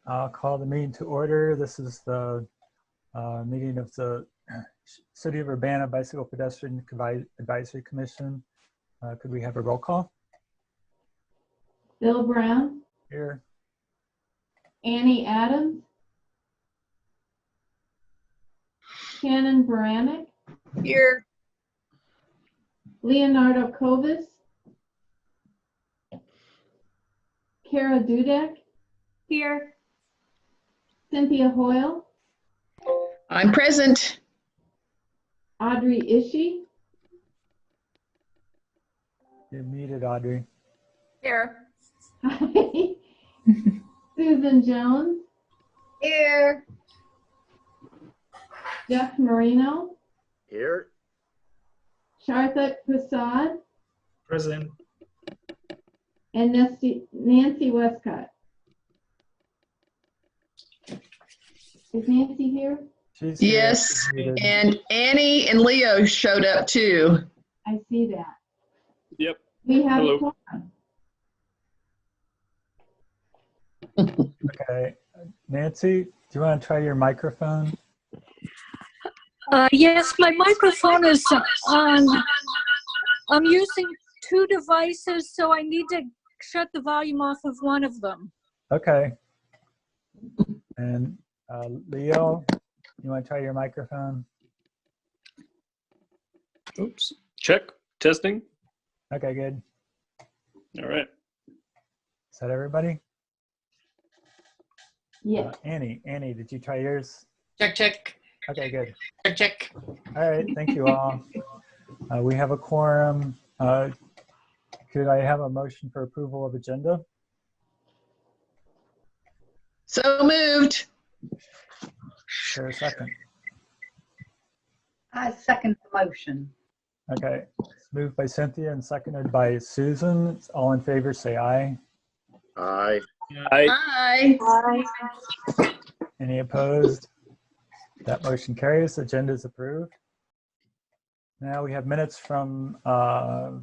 I'll call the meeting to order. This is the meeting of the City of Urbana Bicycle Pedestrian Advisory Commission. Could we have a roll call? Bill Brown. Here. Annie Adams. Shannon Baranek. Here. Leonardo Kovas. Kara Dudek. Here. Cynthia Hoyle. I'm present. Audrey Ishii. You're muted, Audrey. Here. Hi. Susan Jones. Here. Jeff Marino. Here. Sharthak Prasad. Present. And Nancy Westcott. Is Nancy here? She's here. Yes, She's muted. and Annie and Leo showed up too. I see that. Yep. We have Hello. a quorum. Okay. Nancy, do you want to try your microphone? Yes, my microphone is on. I'm using two devices, so I need to shut the volume off of one of them. Okay. And Leo, you want to try your microphone? Oops. Check. Testing. Okay, good. All right. Is that everybody? Yes. Annie, did you try yours? Check, check, Okay, good. check, check. All right, thank you all. We have a quorum. Could I have a motion for approval of agenda? So moved. Is there a second? I second the motion. Okay, it's moved by Cynthia and seconded by Susan. All in favor, say aye. Aye. Hi. Any opposed? That motion carries. Agenda is approved. Now we have minutes from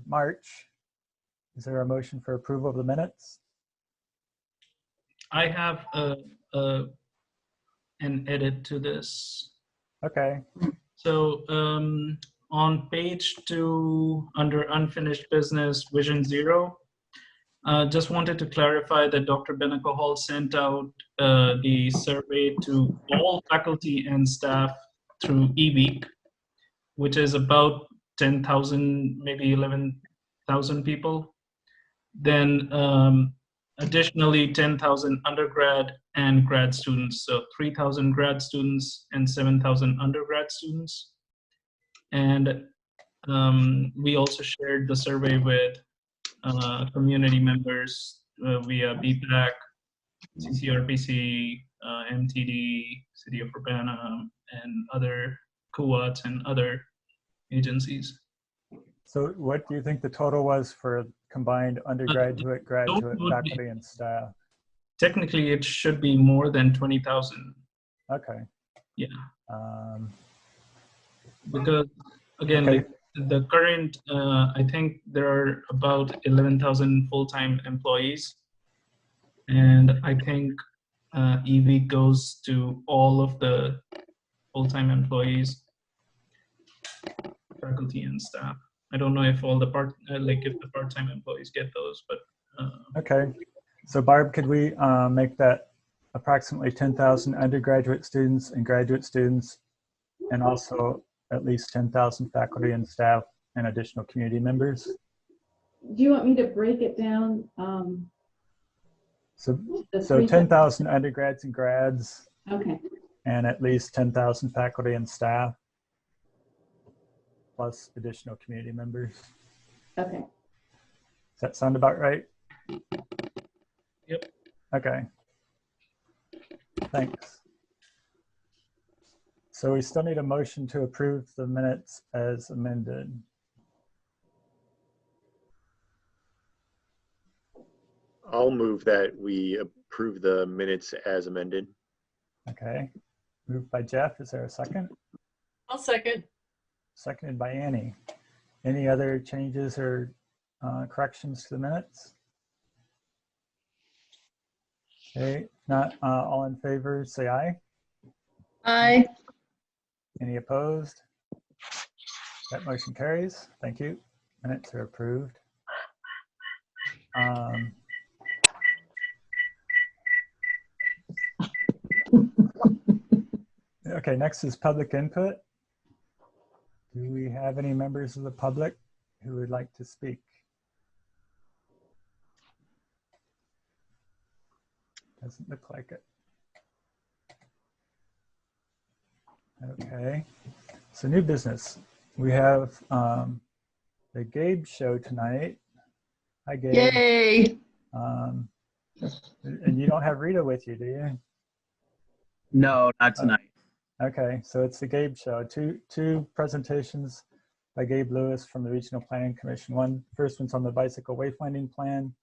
March. Is there a motion for approval of the minutes? I have an edit to this. Okay, So on page 2, under unfinished business, vision 0, just wanted to clarify that Dr. Beneko sent out the survey to all faculty and staff through eWeek, which is about 10,000, maybe 11,000 people. Then additionally 10,000 undergrad and grad students, so 3,000 grad students and 7,000 undergrad students. And we also shared the survey with community members via BPAC, CCRPC, MTD, City of Urbana, and other CUATs and other agencies. so what do you think the total was for combined undergraduate, graduate, would be- faculty, and staff? Technically, it should be more than 20,000. Okay. Yeah. Um, Because again, Okay. like the current, I think there are about 11,000 full-time employees, and I think EV goes to all of the full-time employees, faculty and staff. I don't know if all the if the part-time employees get those, but Okay, so Barb, could we make that approximately 10,000 undergraduate students and graduate students, and also at least 10,000 faculty and staff and additional community members? Do you want me to break it down? So The 10,000 undergrads and grads, Okay. and at least 10,000 faculty and staff, plus additional community members. Okay. Does that sound about right? Yep. Okay. Thanks. So we still need a motion to approve the minutes as amended. I'll move that we approve the minutes as amended. Okay. Moved by Jeff. Is there a second? I'll second. Seconded by Annie. Any other changes or corrections to the minutes? Okay. Not all in favor, say aye. Aye. Any opposed? That motion carries. Thank you. Minutes are approved. Okay, next is public input. Do we have any members of the public who would like to speak? Doesn't look like it. Okay, so new business. We have the Gabe show tonight. Hi, Gabe. Yay. And you don't have Rita with you, do you? No, not tonight. Okay, so it's the Gabe show. Two presentations by Gabe Lewis from the Regional Planning Commission. First one's on the bicycle wayfinding plan,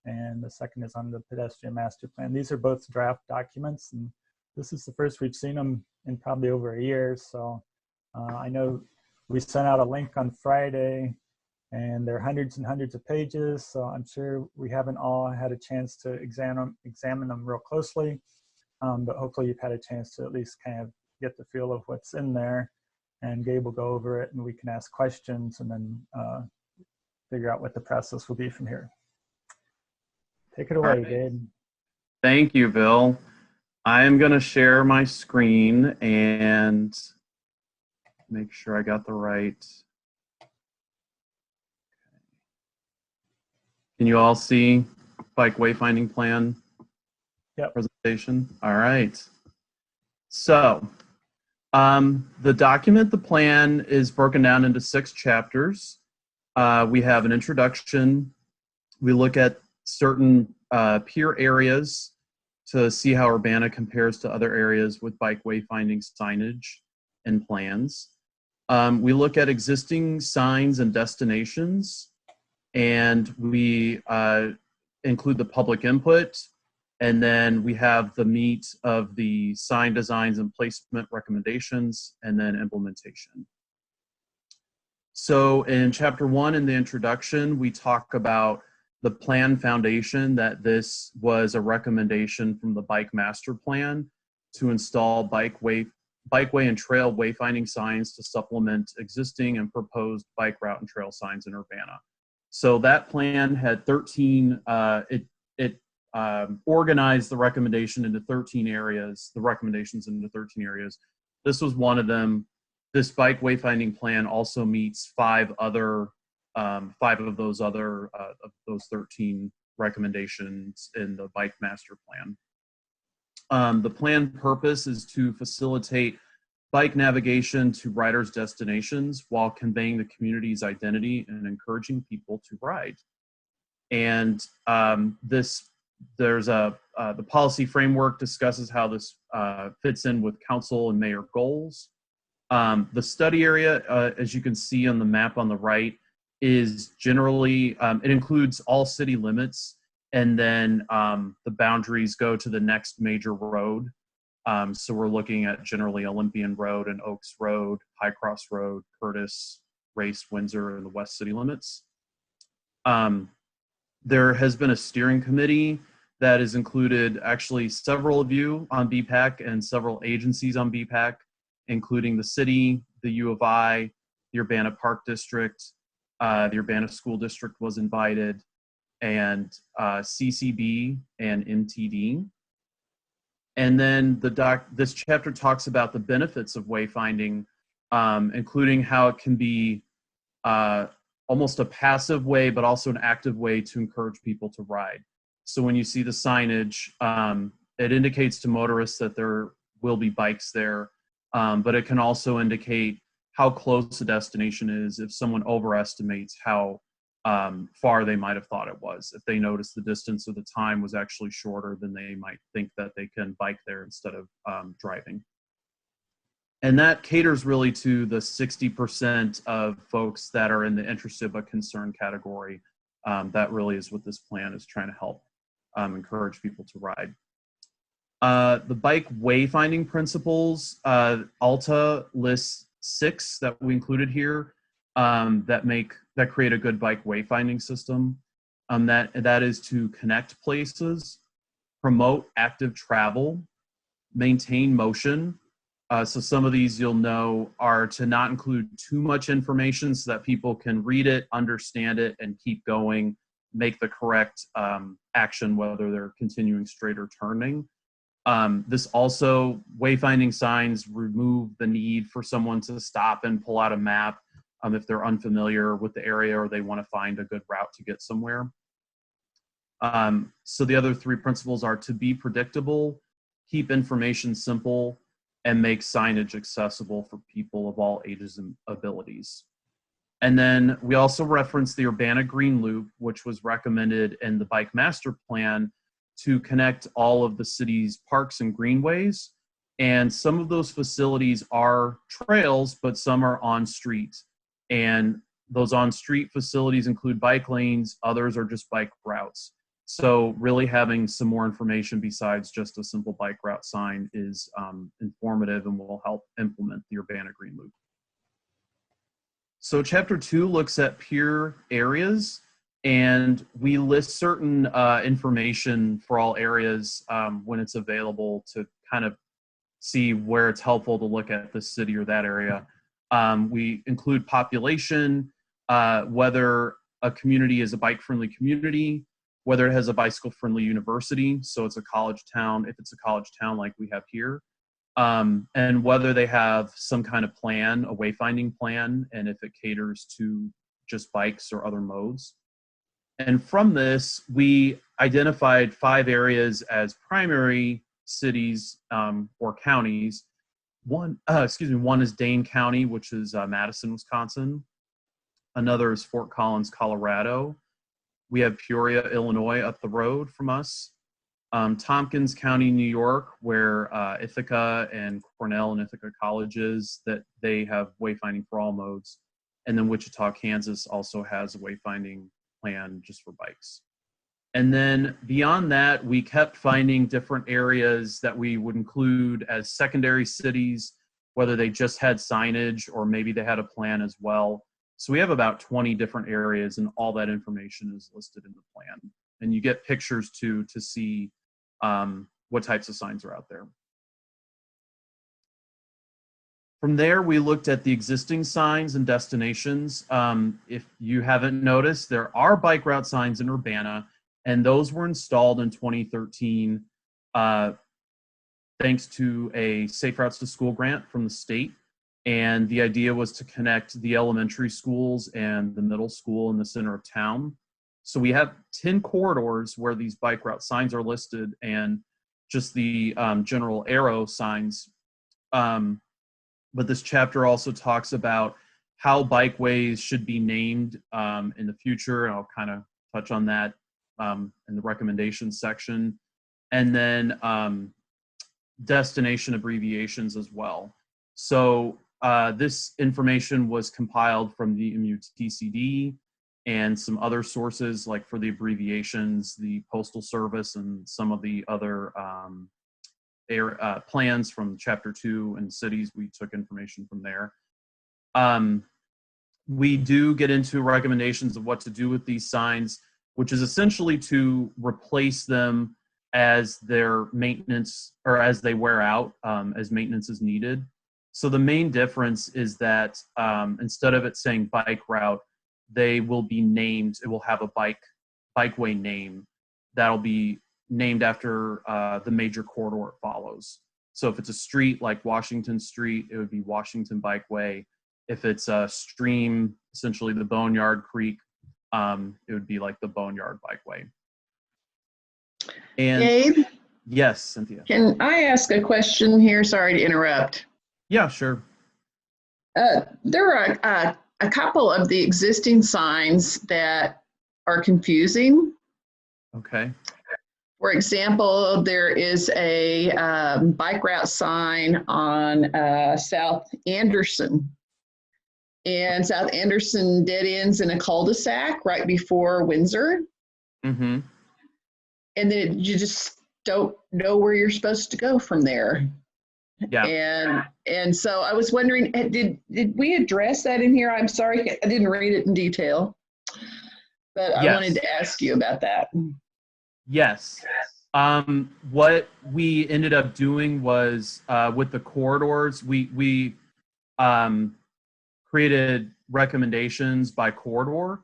and the second is on the pedestrian master plan. These are both draft documents, and this is the first we've seen them in probably over a year. So I know we sent out a link on Friday, and there are hundreds and hundreds of pages. So I'm sure we haven't all had a chance to examine them real closely, but hopefully you've had a chance to at least kind of get the feel of what's in there. And Gabe will go over it, and we can ask questions, and then figure out what the process will be from here. Take it away, All right. Gabe. Thank you, Bill. I am going to share my screen and make sure I got the right. Can you all see bike wayfinding plan? Yep. Presentation? All right. So the document, the plan, is broken down into 6 chapters. We have an introduction. We look at certain peer areas to see how Urbana compares to other areas with bike wayfinding signage and plans. We look at existing signs and destinations, and we include the public input, and then we have the meat of the sign designs and placement recommendations, and then implementation. So in chapter 1 in the introduction, we talk about the plan foundation, that this was a recommendation from the bike master plan to install bikeway and trail wayfinding signs to supplement existing and proposed bike route and trail signs in Urbana. So that plan had 13, it organized the recommendation into 13 areas, the recommendations into 13 areas. This was one of them. This bike wayfinding plan also meets 5 of those 13 recommendations in the bike master plan. The plan purpose is to facilitate bike navigation to riders' destinations while conveying the community's identity and encouraging people to ride. And the policy framework discusses how this fits in with council and mayor goals. The study area, as you can see on the map on the right, is generally, it includes all city limits, and then the boundaries go to the next major road. So we're looking at generally Olympian Road and Oaks Road, High Cross Road, Curtis, Race, Windsor, and the West City limits. There has been a steering committee that has included actually several of you on BPAC and several agencies on BPAC, including the city, the U of I, the Urbana Park District, the Urbana School District was invited, and CCB and MTD. And then this chapter talks about the benefits of wayfinding, including how it can be almost a passive way, but also an active way to encourage people to ride. So when you see the signage, it indicates to motorists that there will be bikes there, but it can also indicate how close the destination is if someone overestimates how far they might have thought it was. If they notice the distance or the time was actually shorter, then they might think that they can bike there instead of driving. And that caters really to the 60% of folks that are in the interested but concerned category. That really is what this plan is trying to help encourage people to ride. The bike wayfinding principles, ALTA lists 6 that we included here that create a good bike wayfinding system. That is to connect places, promote active travel, maintain motion. So some of these you'll know are to not include too much information so that people can read it, understand it, and keep going, make the correct action, whether they're continuing straight or turning. This also, wayfinding signs remove the need for someone to stop and pull out a map if they're unfamiliar with the area or they want to find a good route to get somewhere. So the other three principles are to be predictable, keep information simple, and make signage accessible for people of all ages and abilities. And then we also referenced the Urbana Green Loop, which was recommended in the Bike Master Plan to connect all of the city's parks and greenways. And some of those facilities are trails, but some are on street. And those on street facilities include bike lanes, others are just bike routes. So really having some more information besides just a simple bike route sign is informative and will help implement the Urbana Green Loop. So Chapter 2 looks at peer areas, and we list certain information for all areas when it's available to kind of see where it's helpful to look at this city or that area. We include population, whether a community is a bike-friendly community, whether it has a bicycle-friendly university, so it's a college town, if it's a college town like we have here, and whether they have some kind of plan, a wayfinding plan, and if it caters to just bikes or other modes. And from this, we identified 5 areas as primary cities or counties. One is Dane County, which is Madison, Wisconsin. Another is Fort Collins, Colorado. We have Peoria, Illinois up the road from us. Tompkins County, New York, where Ithaca and Cornell and Ithaca colleges, that they have wayfinding for all modes. And then Wichita, Kansas also has a wayfinding plan just for bikes. And then beyond that, we kept finding different areas that we would include as secondary cities, whether they just had signage or maybe they had a plan as well. So we have about 20 different areas, and all that information is listed in the plan. And you get pictures too to see what types of signs are out there. From there, we looked at the existing signs and destinations. If you haven't noticed, there are bike route signs in Urbana, and those were installed in 2013 thanks to a Safe Routes to School grant from the state. And the idea was to connect the elementary schools and the middle school in the center of town. So we have 10 corridors where these bike route signs are listed, and just the general arrow signs. But this chapter also talks about how bikeways should be named in the future, and I'll kind of touch on that in the recommendations section. And then destination abbreviations as well. So this information was compiled from the MUTCD and some other sources, like for the abbreviations, the Postal Service and some of the other plans from Chapter 2 and cities. We took information from there. We do get into recommendations of what to do with these signs, which is essentially to replace them as their maintenance, or as they wear out, as maintenance is needed. So the main difference is that instead of it saying bike route, they will be named, it will have a bikeway name that'll be named after the major corridor it follows. So if it's a street like Washington Street, it would be Washington Bikeway. If it's a stream, essentially the Boneyard Creek, it would be like the Boneyard Bikeway. And Gabe, yes, Cynthia. can I ask a question here? Sorry to interrupt. Yeah, sure. There are a couple of the existing signs that are confusing. Okay. For example, there is a bike route sign on South Anderson. And South Anderson dead ends in a cul-de-sac right before Windsor. Mm-hmm. And then you just don't know where you're supposed to go from there. Yeah. And so I was wondering, did we address that in here? I'm sorry, I didn't read it in detail, but I Yes. wanted to ask you about that. Yes. What we ended up doing was with the corridors, we created recommendations by corridor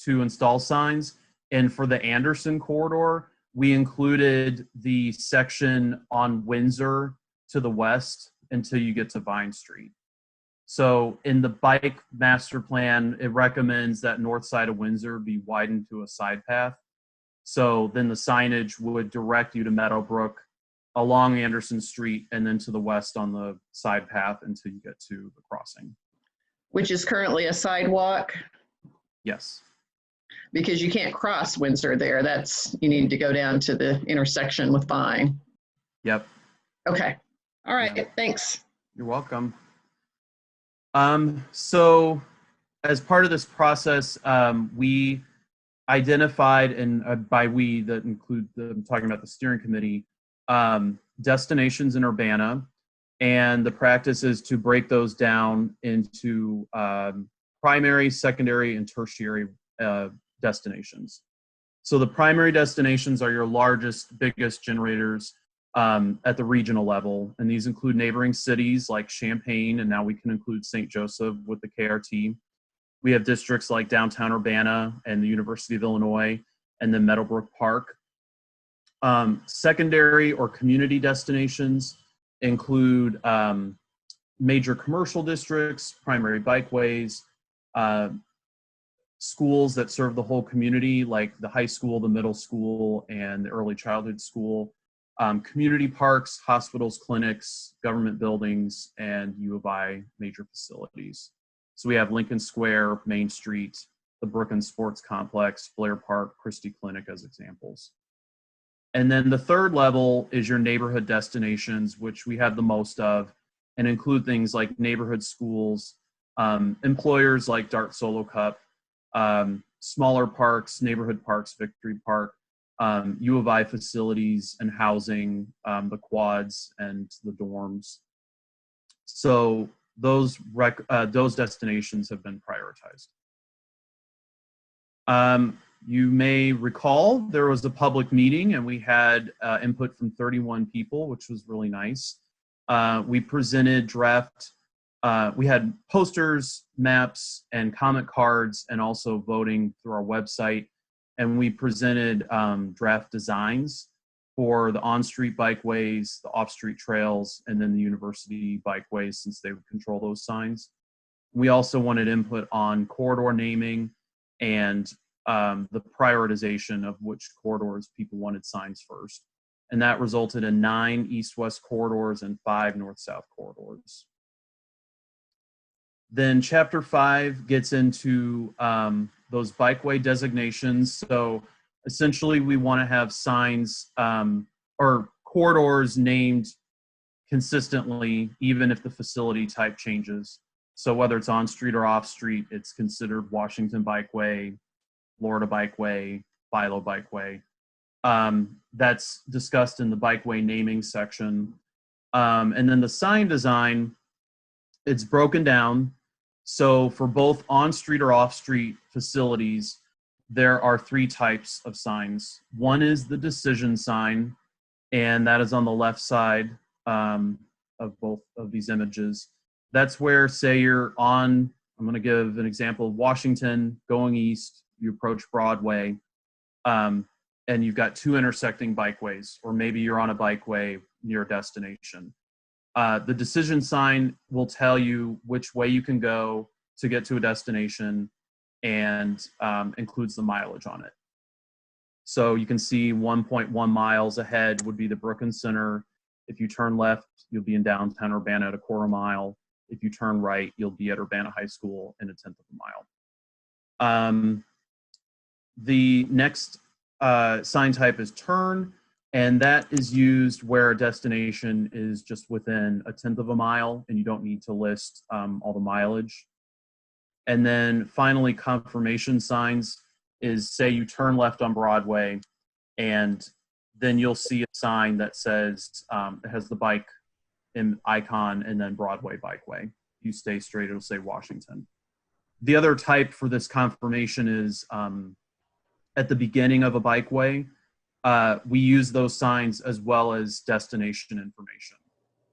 to install signs. And for the Anderson corridor, we included the section on Windsor to the west until you get to Vine Street. So in the bike master plan, it recommends that north side of Windsor be widened to a side path. So then the signage would direct you to Meadowbrook along Anderson Street and then to the west on the side path until you get to the crossing. Which is currently a sidewalk, Yes. because you can't cross Windsor there. You need to go down to the intersection with Vine. Yep. Okay. All right. Yeah. Thanks. You're welcome. So as part of this process, we identified, and by we, that include I'm talking about the steering committee, destinations in Urbana, and the practice is to break those down into primary, secondary, and tertiary destinations. So the primary destinations are your largest, biggest generators at the regional level, and these include neighboring cities like Champaign, and now we can include St. Joseph with the KRT. We have districts like downtown Urbana and the University of Illinois, and then Meadowbrook Park. Secondary or community destinations include major commercial districts, primary bikeways, schools that serve the whole community, like the high school, the middle school, and the early childhood school, community parks, hospitals, clinics, government buildings, and U of I major facilities. So we have Lincoln Square, Main Street, the Brookins Sports Complex, Blair Park, Christie Clinic as examples. And then the third level is your neighborhood destinations, which we have the most of, and include things like neighborhood schools, employers like Dart Solo Cup, smaller parks, neighborhood parks, Victory Park, U of I facilities and housing, the quads and the dorms. So those destinations have been prioritized. You may recall there was a public meeting and we had input from 31 people, which was really nice. We presented draft, we had posters, maps, and comment cards, and also voting through our website. And we presented draft designs for the on-street bikeways, the off-street trails, and then the university bikeways, since they would control those signs. We also wanted input on corridor naming and the prioritization of which corridors people wanted signs first. And that resulted in 9 east-west corridors and 5 north-south corridors. Then chapter 5 gets into those bikeway designations. So essentially we want to have signs or corridors named consistently, even if the facility type changes. So whether it's on street or off street, it's considered Washington Bikeway, Florida Bikeway, Philo Bikeway. That's discussed in the bikeway naming section. And then the sign design, it's broken down. So for both on-street or off-street facilities, there are 3 types of signs. One is the decision sign, and that is on the left side of both of these images. That's where, say you're on, I'm going to give an example of Washington going east, you approach Broadway, and you've got 2 intersecting bikeways, or maybe you're on a bikeway near a destination. The decision sign will tell you which way you can go to get to a destination and includes the mileage on it. So you can see 1.1 miles ahead would be the Brookins Center. If you turn left, you'll be in downtown Urbana at a 1/4 mile. If you turn right, you'll be at Urbana High School in 1/10 of a mile. The next sign type is turn, and that is used where a destination is just within 1/10 of a mile and you don't need to list all the mileage. And then finally, confirmation signs is, say you turn left on Broadway and then you'll see a sign that says, it has the bike icon and then Broadway Bikeway. You stay straight, it'll say Washington. The other type for this confirmation is at the beginning of a bikeway, we use those signs as well as destination information.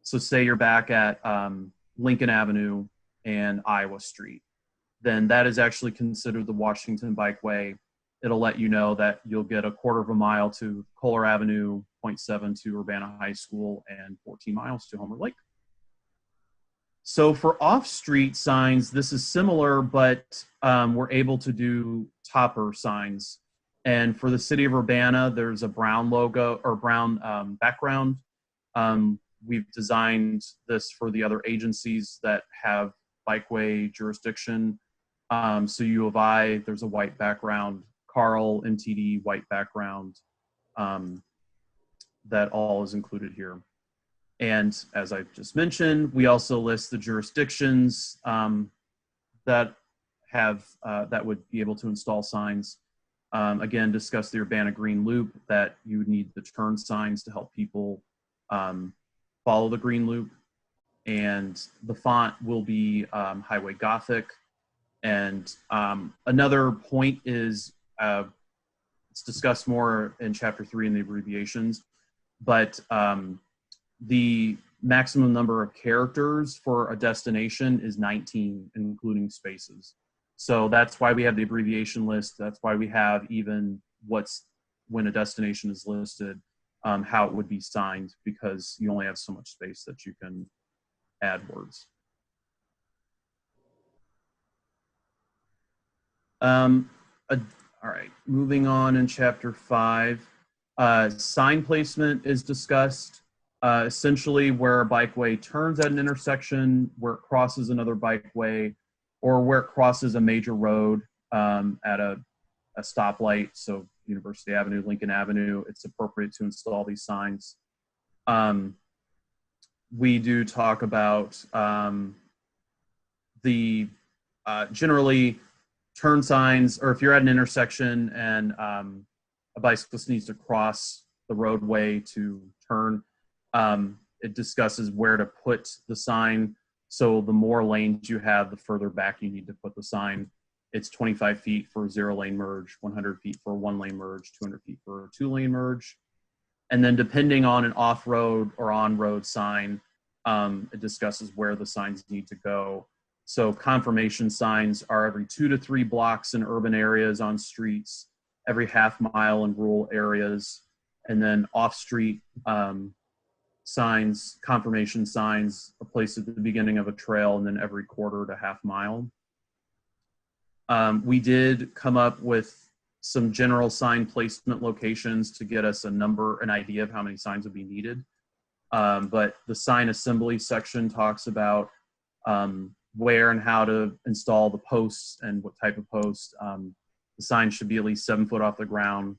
So say you're back at Lincoln Avenue and Iowa Street, then that is actually considered the Washington Bikeway. It'll let you know that you'll get a quarter of a mile to Kohler Avenue, 0.7 to Urbana High School, and 14 miles to Homer Lake. So for off-street signs, this is similar, but we're able to do topper signs. And for the city of Urbana, there's a brown logo or brown background. We've designed this for the other agencies that have bikeway jurisdiction. So U of I, there's a white background. Carl, MTD, white background. That all is included here. And as I just mentioned, we also list the jurisdictions that have that would be able to install signs. Again, discuss the Urbana Green Loop, that you would need the turn signs to help people follow the Green Loop. And the font will be Highway Gothic. And another point is, it's discussed more in chapter 3 in the abbreviations, but the maximum number of characters for a destination is 19, including spaces. So that's why we have the abbreviation list. That's why we have even when a destination is listed, how it would be signed, because you only have so much space that you can add words. All right, moving on in chapter 5, sign placement is discussed. Essentially where a bikeway turns at an intersection, where it crosses another bikeway, or where it crosses a major road at a stoplight, so University Avenue, Lincoln Avenue, it's appropriate to install these signs. We do talk about generally turn signs, or if you're at an intersection and a bicyclist needs to cross the roadway to turn, it discusses where to put the sign. So the more lanes you have, the further back you need to put the sign. It's 25 feet for a 0-lane merge, 100 feet for a 1-lane merge, 200 feet for a 2-lane merge. And then depending on an off-road or on-road sign, it discusses where the signs need to go. So confirmation signs are every 2 to 3 blocks in urban areas on streets, every half mile in rural areas, and then off-street signs, confirmation signs are placed at the beginning of a trail and then every quarter to half mile. We did come up with some general sign placement locations to get us an idea of how many signs would be needed. But the sign assembly section talks about where and how to install the posts and what type of post. The sign should be at least 7 foot off the ground,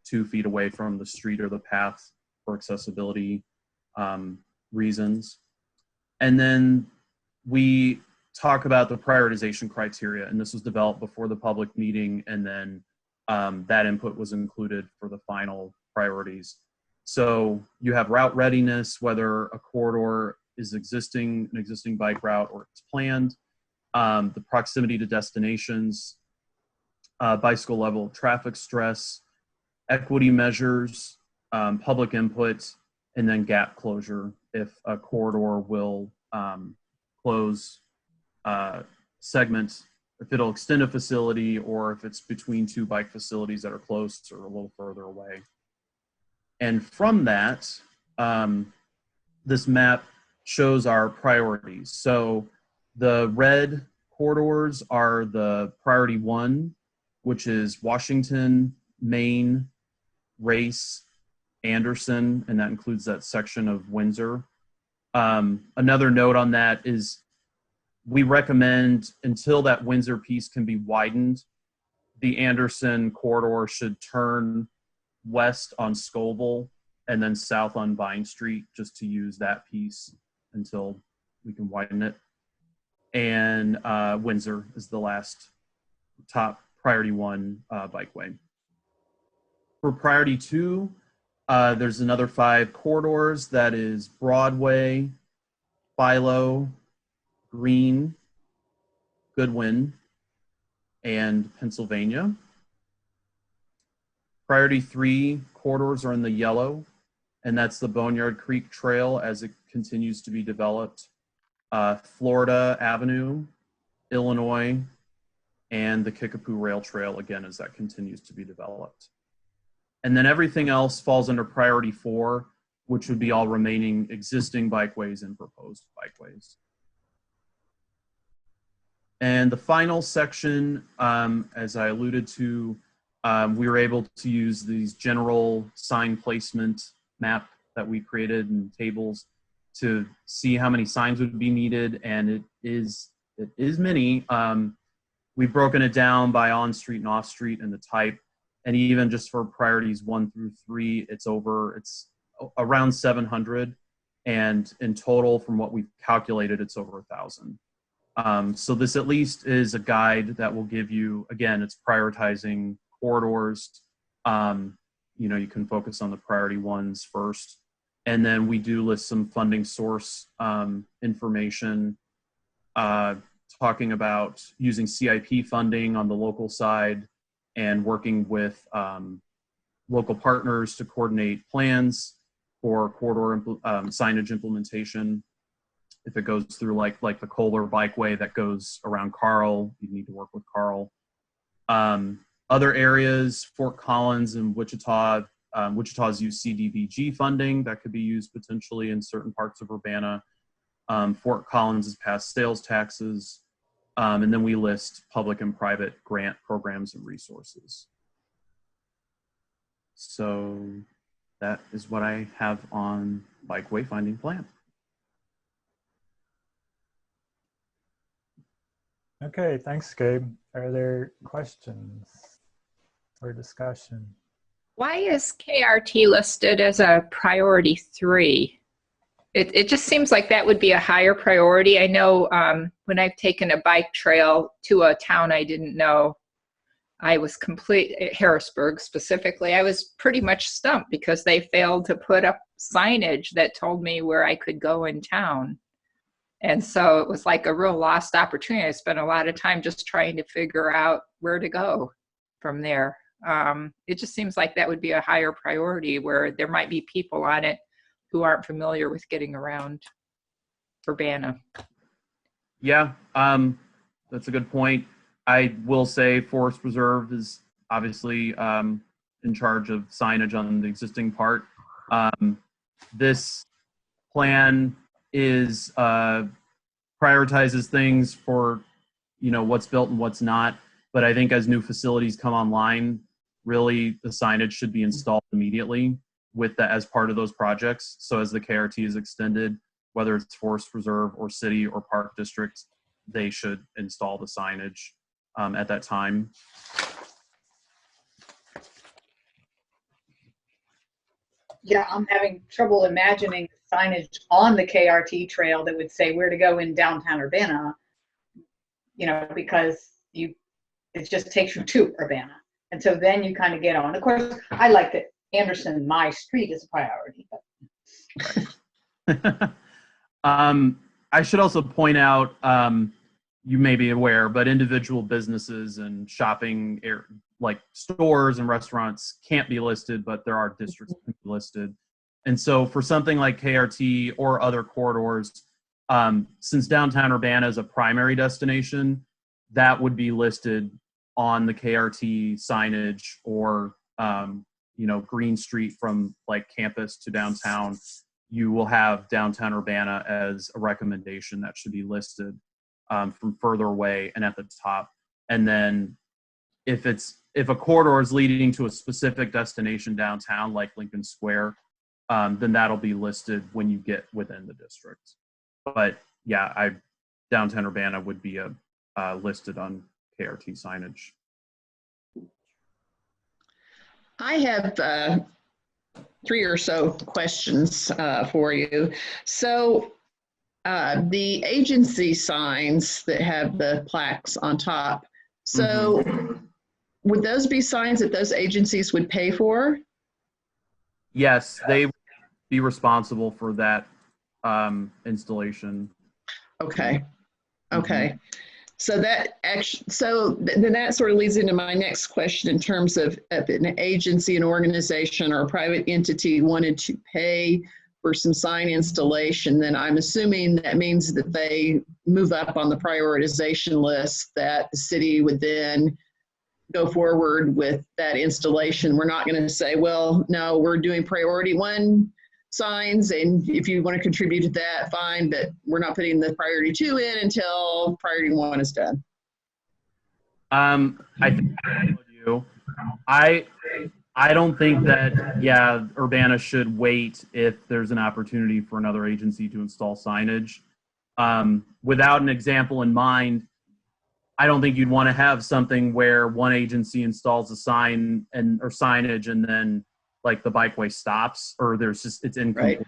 2 feet away from the street or the path for accessibility reasons. And then we talk about the prioritization criteria, and this was developed before the public meeting, and then that input was included for the final priorities. So you have route readiness, whether a corridor is an existing bike route or it's planned, the proximity to destinations, bicycle level traffic stress, equity measures, public input, and then gap closure if a corridor will close segments, if it'll extend a facility, or if it's between 2 bike facilities that are close or a little further away. And from that, this map shows our priorities. So the red corridors are the priority 1, which is Washington, Maine, Race, Anderson, and that includes that section of Windsor. Another note on that is we recommend, until that Windsor piece can be widened, the Anderson corridor should turn west on Scoville and then south on Vine Street, just to use that piece until we can widen it. And Windsor is the last top priority 1 bikeway. For priority 2, there's another 5 corridors. That is Broadway, Philo, Green, Goodwin, and Pennsylvania. Priority 3 corridors are in the yellow, and that's the Boneyard Creek Trail as it continues to be developed, Florida Avenue, Illinois, and the Kickapoo Rail Trail, again, as that continues to be developed. And then everything else falls under priority 4, which would be all remaining existing bikeways and proposed bikeways. And the final section, as I alluded to, we were able to use these general sign placement map that we created in tables to see how many signs would be needed, and it is many. We've broken it down by on-street and off-street and the type, and even just for priorities 1 through 3, it's around 700, and in total, from what we've calculated, it's over 1,000. So this at least is a guide that will give you, again, it's prioritizing corridors. You can focus on the priority ones first. And then we do list some funding source information, talking about using CIP funding on the local side and working with local partners to coordinate plans for corridor signage implementation. If it goes through like the Kohler Bikeway that goes around Carl, you need to work with Carl. Other areas, Fort Collins and Wichita, Wichita's used CDBG funding that could be used potentially in certain parts of Urbana. Fort Collins has passed sales taxes. And then we list public and private grant programs and resources. So that is what I have on bike wayfinding plan. Okay, thanks, Gabe. Are there questions or discussion? Why is KRT listed as a priority 3? It just seems like that would be a higher priority. I know when I've taken a bike trail to a town I didn't know, I was Harrisburg specifically, I was pretty much stumped because they failed to put up signage that told me where I could go in town. And so it was like a real lost opportunity. I spent a lot of time just trying to figure out where to go from there. It just seems like that would be a higher priority where there might be people on it who aren't familiar with getting around Urbana. Yeah, that's a good point. I will say Forest Preserve is obviously in charge of signage on the existing part. This plan is prioritizes things for what's built and what's not. But I think as new facilities come online, really the signage should be installed immediately as part of those projects. So as the KRT is extended, whether it's Forest Preserve or city or park districts, they should install the signage at that time. Yeah, I'm having trouble imagining signage on the KRT trail that would say where to go in downtown Urbana, because it just takes you to Urbana. And so then you kind of get on. Of course, I like that Anderson, my street, is a priority. But. I should also point out, you may be aware, but individual businesses and shopping like stores and restaurants can't be listed, but there are districts that can be listed. And so for something like KRT or other corridors, since downtown Urbana is a primary destination, that would be listed on the KRT signage, or Green Street from like campus to downtown. You will have downtown Urbana as a recommendation that should be listed from further away and at the top. And then if a corridor is leading to a specific destination downtown, like Lincoln Square, then that'll be listed when you get within the district. But yeah, downtown Urbana would be listed on KRT signage. I have 3 or so questions for you. So the agency signs that have the plaques on top, so would those be signs that those agencies would pay for? Yes, they would be responsible for that installation. Okay. Okay. So then that sort of leads into my next question in terms of if an agency, an organization, or a private entity wanted to pay for some sign installation, then I'm assuming that means that they move up on the prioritization list, that the city would then go forward with that installation. We're not going to say, well, no, we're doing priority 1 signs, and if you want to contribute to that, fine, but we're not putting the priority 2 in until priority 1 is done. I think I told you. I don't think that, yeah, Urbana should wait if there's an opportunity for another agency to install signage. Without an example in mind, I don't think you'd want to have something where one agency installs a sign or signage and then like the bikeway stops, or it's incomplete. Right.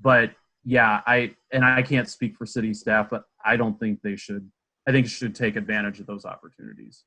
But yeah, I can't speak for city staff, but I don't think they should. I think should take advantage of those opportunities.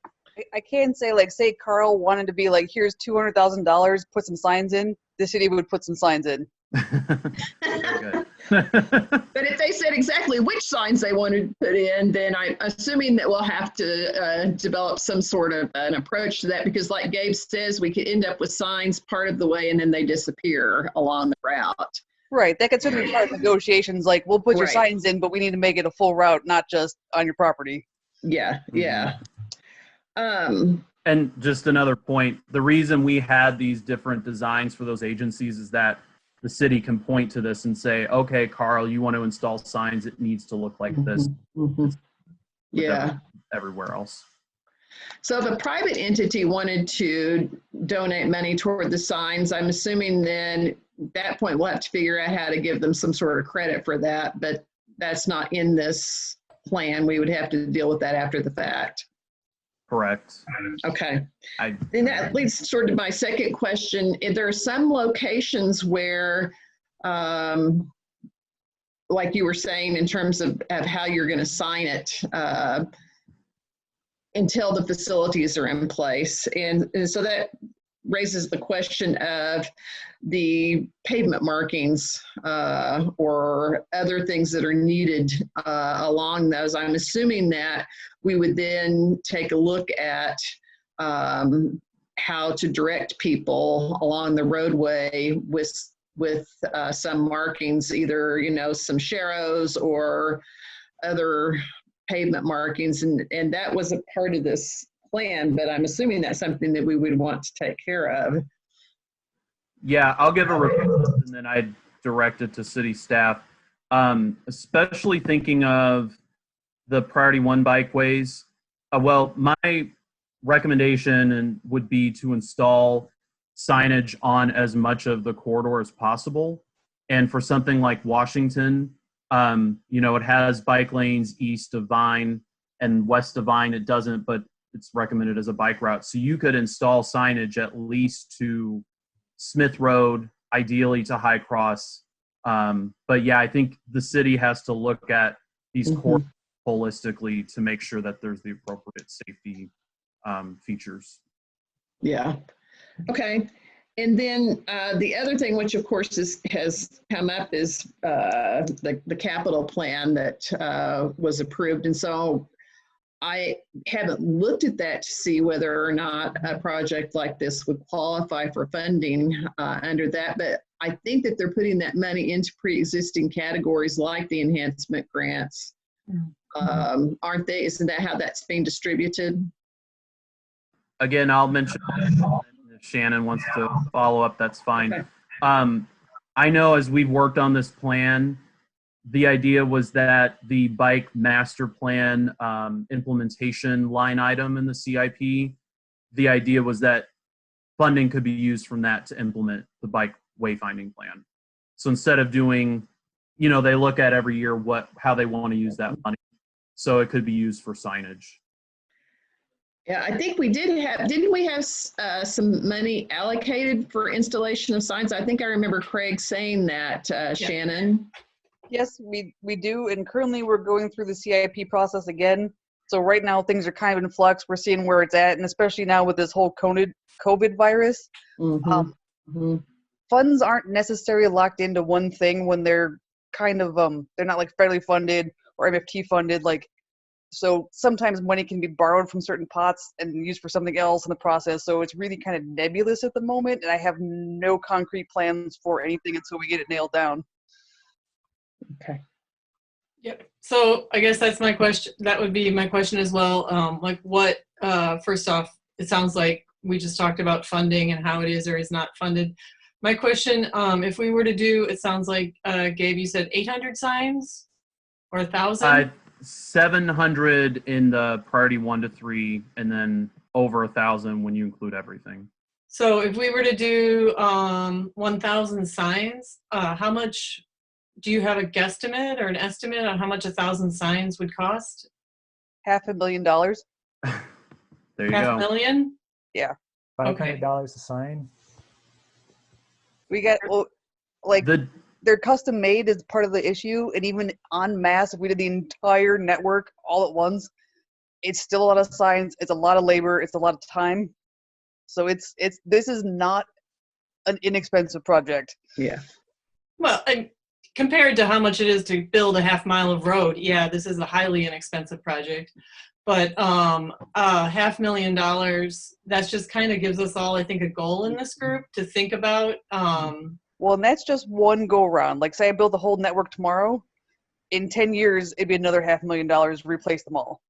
I can say, like, say Carl wanted to be like, here's $200,000, put some signs in, the city would put some signs in. Very good. But if they said exactly which signs they wanted to put in, then I'm assuming that we'll have to develop some sort of an approach to that, because like Gabe says, we could end up with signs part of the way and then they disappear along the route. Right, that could certainly be part of negotiations, like, we'll put your Right. signs in, but we need to make it a full route, not just on your property. Yeah, yeah. And just another point, the reason we had these different designs for those agencies is that the city can point to this and say, okay, Carl, you want to install signs, it needs to look like this. Yeah. Everywhere else. So if a private entity wanted to donate money toward the signs, I'm assuming then at that point we'll have to figure out how to give them some sort of credit for that, but that's not in this plan. We would have to deal with that after the fact. Correct. Okay. And that leads sort of my second question. There are some locations where, like you were saying, in terms of how you're going to sign it until the facilities are in place. And so that raises the question of the pavement markings or other things that are needed along those. I'm assuming that we would then take a look at how to direct people along the roadway with some markings, either, some sharrows or other pavement markings. And that was a part of this plan, but I'm assuming that's something that we would want to take care of. Yeah, I'll give a report and then I direct it to city staff, especially thinking of the priority 1 bikeways. Well, my recommendation would be to install signage on as much of the corridor as possible. And for something like Washington, it has bike lanes east of Vine, and west of Vine it doesn't, but it's recommended as a bike route. So you could install signage at least to Smith Road, ideally to High Cross. But yeah, I think the city has to look at these corridors holistically to make sure that there's the appropriate safety features. Yeah. Okay. And then the other thing, which of course has come up, is the capital plan that was approved. And so I haven't looked at that to see whether or not a project like this would qualify for funding under that. But I think that they're putting that money into pre-existing categories like the enhancement grants. Aren't they? Isn't that how that's being distributed? Again, I'll mention if Shannon wants to follow up, that's fine. Okay. I know as we've worked on this plan, the idea was that the bike master plan implementation line item in the CIP, the idea was that funding could be used from that to implement the bike wayfinding plan. So instead of doing, they look at every year how they want to use that money. So it could be used for signage. Yeah, I think we didn't we have some money allocated for installation of signs? I think I remember Craig saying that, Shannon. Yes, we do, and currently we're going through the CIP process again. So right now things are kind of in flux. We're seeing where it's at, and especially now with this whole COVID virus, funds aren't necessarily locked into one thing when they're kind of they're not like federally funded or MFT funded. Like So sometimes money can be borrowed from certain pots and used for something else in the process. So it's really kind of nebulous at the moment, and I have no concrete plans for anything until we get it nailed down. Okay. Yep. So I guess that's my question. That would be my question as well. Like what, first off, it sounds like we just talked about funding and how it is or is not funded. My question, if we were to do, it sounds like, Gabe, you said 800 signs or 1,000? 700 in the priority 1 to 3, and then over 1,000 when you include everything. So if we were to do 1,000 signs, how much, do you have a guesstimate or an estimate on how much 1,000 signs would cost? $500,000. There you go. $500,000? Yeah. $500 a sign. We got, well, like, The they're custom made is part of the issue, and even en masse, if we did the entire network all at once, it's still a lot of signs, it's a lot of labor, it's a lot of time. So this is not an inexpensive project. Yeah. Well, and compared to how much it is to build a half mile of road, yeah, this is a highly inexpensive project. But $500,000, that's just kind of gives us all, I think, a goal in this group to think about. Well, and that's just one go around. Like, say I build the whole network tomorrow, in 10 years, it'd be another $500,000 to replace them all.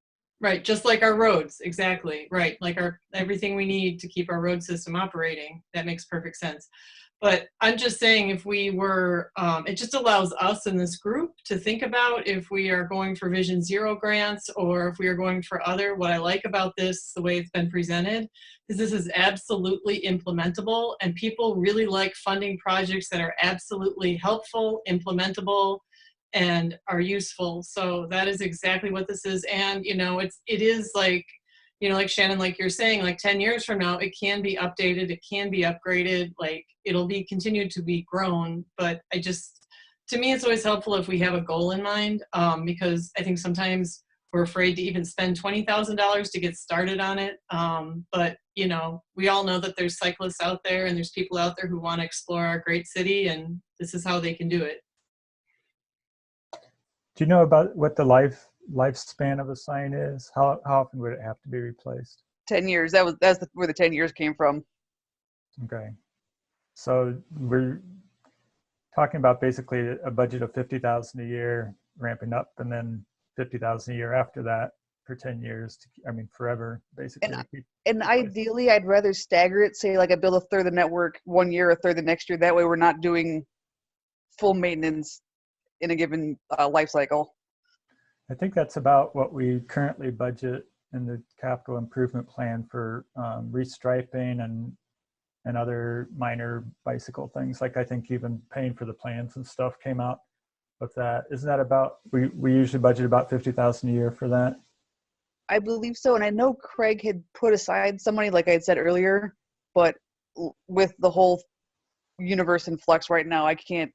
Right, just like our roads, exactly, right. Like everything we need to keep our road system operating. That makes perfect sense. But I'm just saying, if we were, it just allows us in this group to think about if we are going for Vision Zero grants or if we are going for other. What I like about this, the way it's been presented, is this is absolutely implementable, and people really like funding projects that are absolutely helpful, implementable, and are useful. So that is exactly what this is. And, you know, it is like, you know, like Shannon, like you're saying, like 10 years from now, it can be updated, it can be upgraded, like it'll be continued to be grown. But to me, it's always helpful if we have a goal in mind, because I think sometimes we're afraid to even spend $20,000 to get started on it. But, you know, we all know that there's cyclists out there and there's people out there who want to explore our great city, and this is how they can do it. Do you know about what the lifespan of a sign is? How often would it have to be replaced? 10 years. That's where the 10 years came from. Okay. So we're talking about basically a budget of 50,000 a year, ramping up, and then 50,000 a year after that for 10 years. Forever, basically. And ideally, I'd rather stagger it. Say, like, I build a third of the network one year, a third the next year. That way, we're not doing full maintenance in a given life cycle. I think that's about what we currently budget in the capital improvement plan for restriping and other minor bicycle things. Like, I think even paying for the plans and stuff came out with that. Isn't that about, we usually budget about 50,000 a year for that? I believe so. And I know Craig had put aside some money, like I had said earlier, but with the whole universe in flux right now, I can't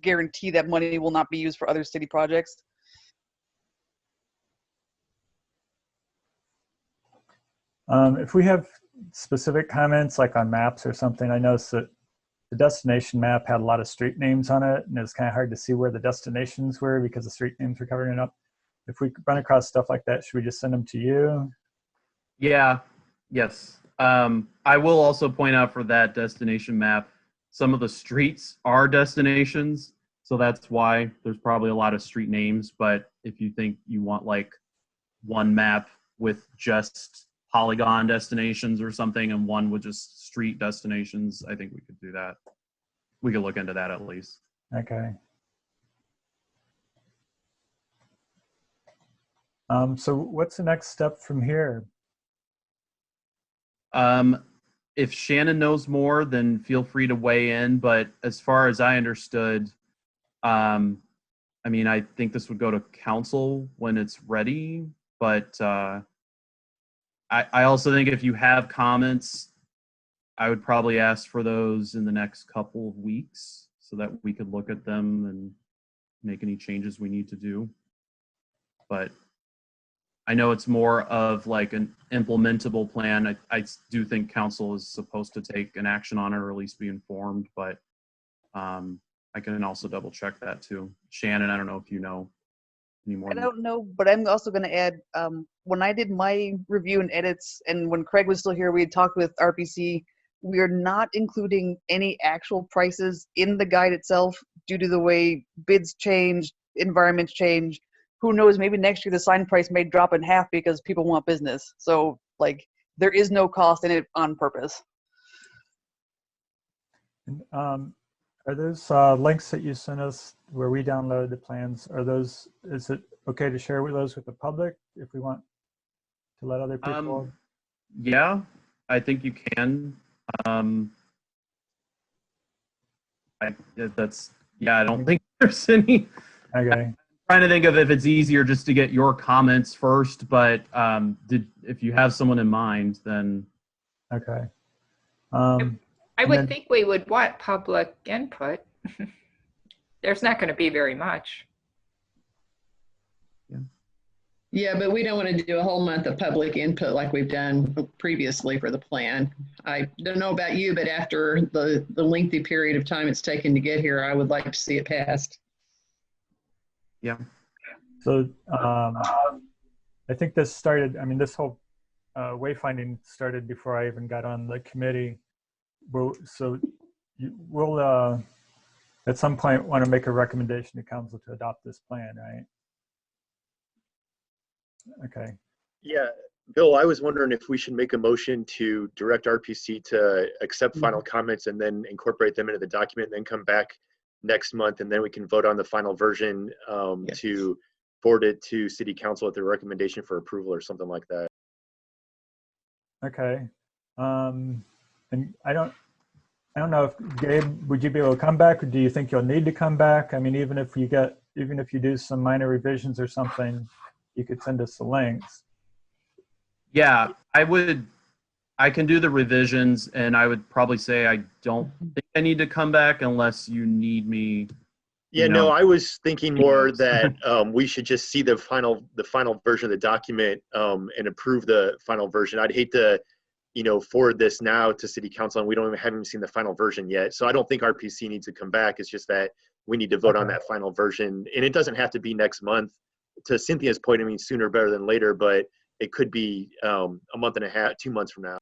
guarantee that money will not be used for other city projects. If we have specific comments, like on maps or something, I noticed that the destination map had a lot of street names on it, and it was kind of hard to see where the destinations were because the street names were covering it up. If we run across stuff like that, should we just send them to you? Yeah, yes. I will also point out for that destination map, some of the streets are destinations, so that's why there's probably a lot of street names. But if you think you want like one map with just polygon destinations or something and one with just street destinations, I think we could do that. We could look into that at least. Okay. So what's the next step from here? If Shannon knows more, then feel free to weigh in. But as far as I understood, I think this would go to council when it's ready. But I also think if you have comments, I would probably ask for those in the next couple of weeks so that we could look at them and make any changes we need to do. But I know it's more of like an implementable plan. I do think council is supposed to take an action on it or at least be informed, but I can also double check that too. Shannon, I don't know if you know anymore. I don't know, but I'm also going to add, when I did my review and edits, and when Craig was still here, we had talked with RPC. We are not including any actual prices in the guide itself due to the way bids change, environments change. Who knows, maybe next year the sign price may drop in half because people want business. So, like, there is no cost in it on purpose. And, are those links that you sent us where we downloaded the plans, is it okay to share with those with the public if we want to let other people? Yeah, I think you can. I don't think there's any. Okay. I'm trying to think of if it's easier just to get your comments first, but if you have someone in mind, then. Okay. I would think we would want public input. There's not going to be very much. Yeah, but we don't want to do a whole month of public input like we've done previously for the plan. I don't know about you, but after the lengthy period of time it's taken to get here, I would like to see it passed. Yeah. So I think this started, this whole wayfinding started before I even got on the committee. So we'll at some point want to make a recommendation to council to adopt this plan, right? Okay. Yeah, Bill, I was wondering if we should make a motion to direct RPC to accept final comments and then incorporate them into the document, and then come back next month, and then we can vote on the final version to forward it to City Council with the recommendation for approval or something like that. Okay. And I don't know if Gabe, would you be able to come back, or do you think you'll need to come back? Even if you do some minor revisions or something, you could send us the links. Yeah, I can do the revisions, and I would probably say I don't think I need to come back unless you need me. Yeah, no, I was thinking more that we should just see the final version of the document and approve the final version. I'd hate to, forward this now to City Council, and we haven't even seen the final version yet. So I don't think RPC needs to come back. It's just that we need to vote on that final version, and it doesn't have to be next month. To Cynthia's point, sooner better than later, but it could be a month and a half, 2 months from now.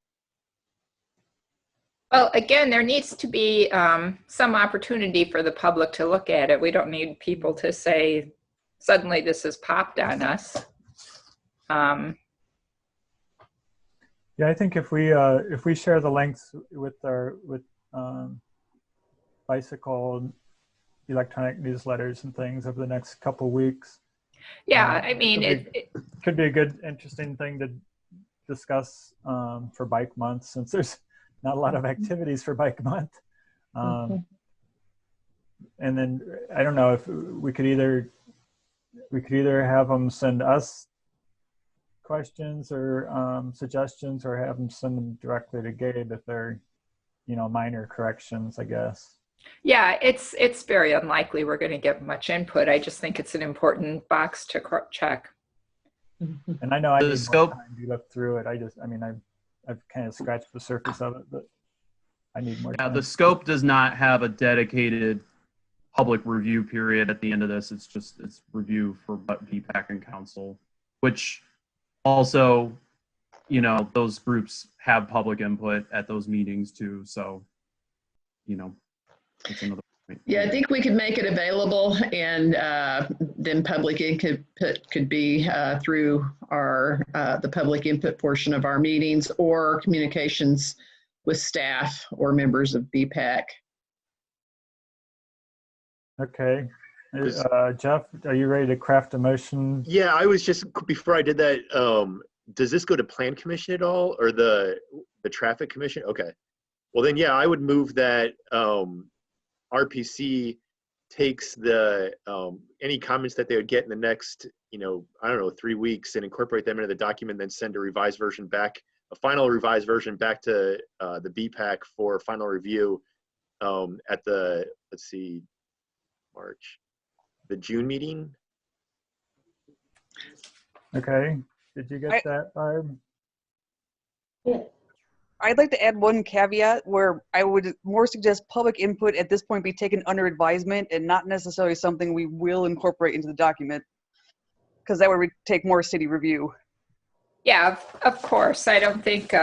Well, again, there needs to be some opportunity for the public to look at it. We don't need people to say, suddenly this has popped on us. Yeah, I think if we share the links with bicycle electronic newsletters and things over the next couple weeks. Yeah, it could be a good, interesting thing to discuss for Bike Month, since there's not a lot of activities for Bike Month. And then I don't know if we could either have them send us questions or suggestions, or have them send them directly to Gabe if they're, minor corrections, I guess. Yeah, it's very unlikely we're going to get much input. I just think it's an important box to check. And I know I need more time to look through it. I've kind of scratched the surface of it, but I need more time. The scope does not have a dedicated public review period at the end of this. It's review for VPAC and council, which also, those groups have public input at those meetings too. So, it's another point. Yeah, I think we could make it available, and then public input could be through the public input portion of our meetings, or communications with staff or members of BPAC. Okay. Jeff, are you ready to craft a motion? Yeah, I was just, before I did that, does this go to Plan Commission at all, or the Traffic Commission? Okay. Well then, yeah, I would move that RPC takes any comments that they would get in the next, 3 weeks, and incorporate them into the document, then send a revised version back, a final revised version back to the BPAC for final review at the, the June meeting. Okay. Did you get that, Barb? Yeah. I'd like to add one caveat where I would more suggest public input at this point be taken under advisement and not necessarily something we will incorporate into the document. because that would take more city review. Yeah, of course. I don't think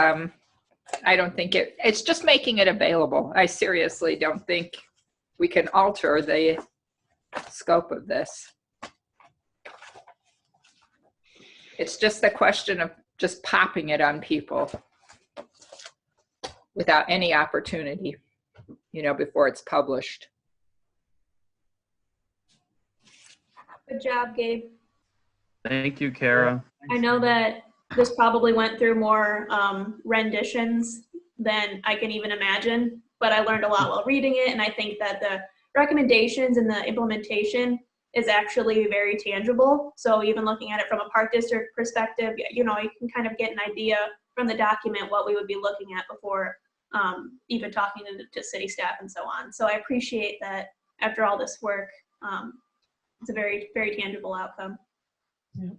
it's just making it available. I seriously don't think we can alter the scope of this. It's just a question of just popping it on people without any opportunity, before it's published. Good job, Gabe. Thank you, Kara. I know that this probably went through more renditions than I can even imagine, but I learned a lot while reading it, and I think that the recommendations and the implementation is actually very tangible. So even looking at it from a park district perspective, you can kind of get an idea from the document what we would be looking at before even talking to city staff and so on. So I appreciate that after all this work, it's a very, very tangible outcome. And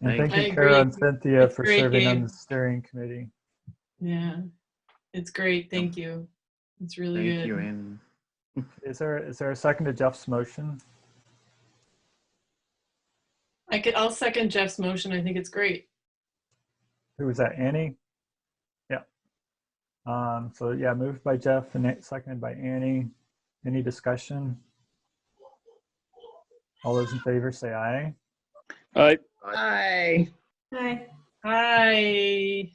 Thank thank I you, Kara and agree. Cynthia, It's for great, serving on Gabe. the steering committee. Yeah, it's great. Thank you. It's really good. Thank you, Anne. Is there a second to Jeff's motion? I'll second Jeff's motion. I think it's great. Who was that, Annie? Yeah. So yeah, moved by Jeff and seconded by Annie. Any discussion? All those in favor say aye. Aye. Hi. Hi. Hi.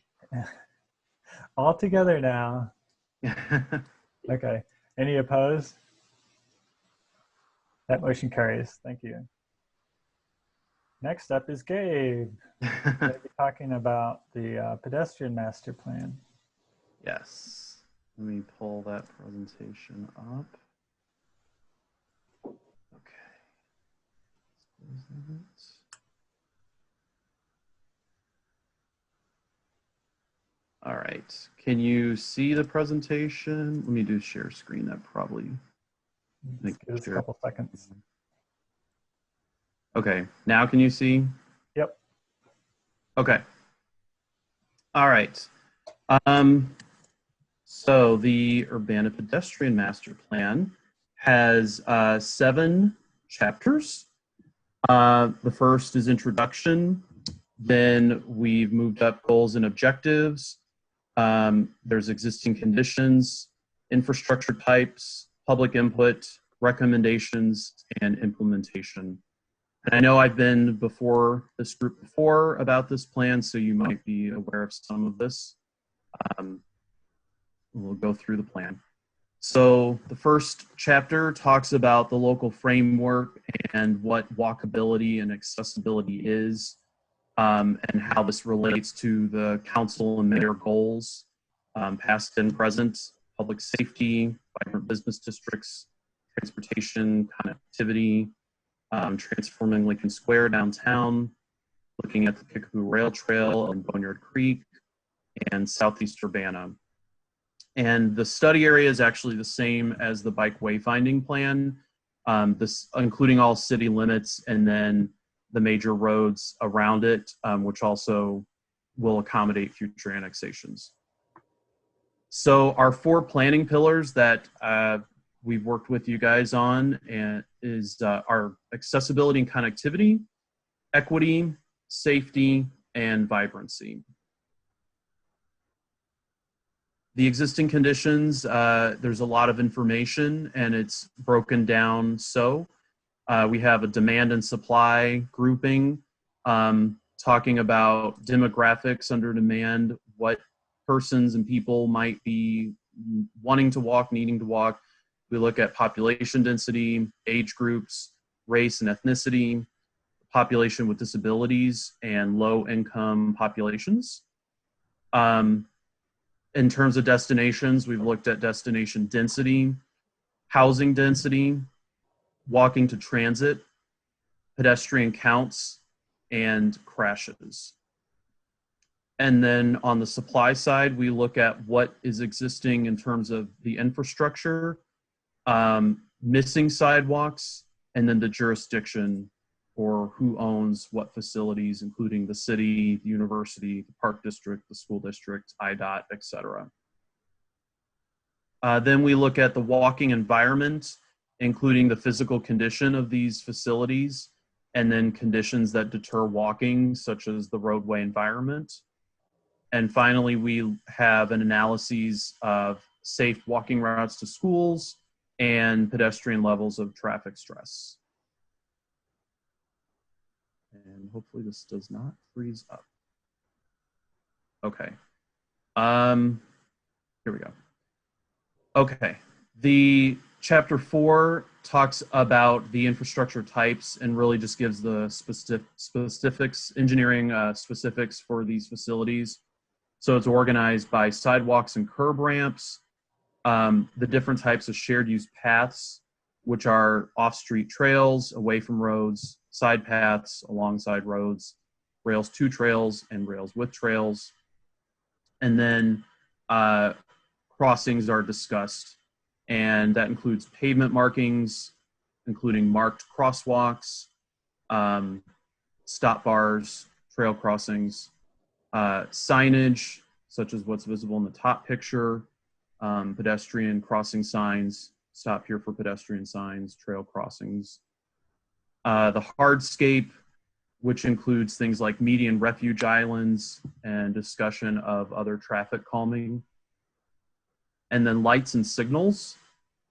All together now. Okay. Any opposed? That motion carries. Thank you. Next up is Gabe. We're going to be talking about the pedestrian master plan. Yes. Let me pull that presentation up. Okay. All right. Can you see the presentation? Let me do share screen. That probably Give us a couple seconds. Okay. Now can you see? Yep. Okay. All right. So the Urbana Pedestrian Master Plan has 7 chapters. The first is introduction. Then we've moved up goals and objectives. There's existing conditions, infrastructure types, public input, recommendations, and implementation. And I know I've been before this group before about this plan, so you might be aware of some of this. We'll go through the plan. So the first chapter talks about the local framework and what walkability and accessibility is, and how this relates to the council and mayor goals, past and present, public safety, vibrant business districts, transportation, connectivity, transforming Lincoln Square downtown, looking at the Kickapoo Rail Trail and Boneyard Creek, and Southeast Urbana. And the study area is actually the same as the bike wayfinding plan, this including all city limits and then the major roads around it, which also will accommodate future annexations. So our 4 planning pillars that we've worked with you guys on is our accessibility and connectivity, equity, safety, and vibrancy. The existing conditions, there's a lot of information and it's broken down. So we have a demand and supply grouping, talking about demographics under demand, what persons and people might be wanting to walk, needing to walk. We look at population density, age groups, race and ethnicity, population with disabilities, and low income populations. In terms of destinations, we've looked at destination density, housing density, walking to transit, pedestrian counts, and crashes. And then on the supply side, we look at what is existing in terms of the infrastructure, missing sidewalks, and then the jurisdiction, or who owns what facilities, including the city, the university, the park district, the school district, IDOT, etc. Then we look at the walking environment, including the physical condition of these facilities, and then conditions that deter walking, such as the roadway environment. And finally, we have an analysis of safe walking routes to schools and pedestrian levels of traffic stress. And hopefully this does not freeze up. Okay. Here we go. Okay. The chapter 4 talks about the infrastructure types and really just gives the specifics, engineering specifics for these facilities. So it's organized by sidewalks and curb ramps, the different types of shared use paths, which are off-street trails, away from roads, side paths, alongside roads, rails to trails, and rails with trails. And then crossings are discussed, and that includes pavement markings, including marked crosswalks, stop bars, trail crossings, signage, such as what's visible in the top picture, pedestrian crossing signs, stop here for pedestrian signs, trail crossings. The hardscape, which includes things like median refuge islands and discussion of other traffic calming. And then lights and signals,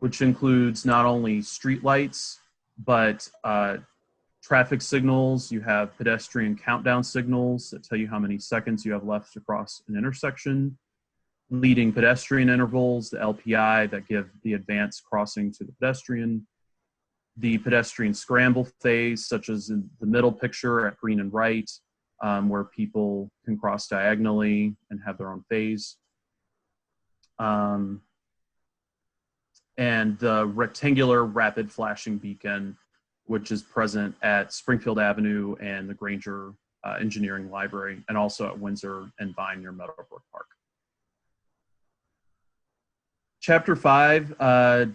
which includes not only street lights, but traffic signals. You have pedestrian countdown signals that tell you how many seconds you have left to cross an intersection. Leading pedestrian intervals, the LPI, that give the advanced crossing to the pedestrian. The pedestrian scramble phase, such as in the middle picture at green and right, where people can cross diagonally and have their own phase. And the rectangular rapid flashing beacon, which is present at Springfield Avenue and the Granger Engineering Library, and also at Windsor and Vine near Meadowbrook Park. Chapter 5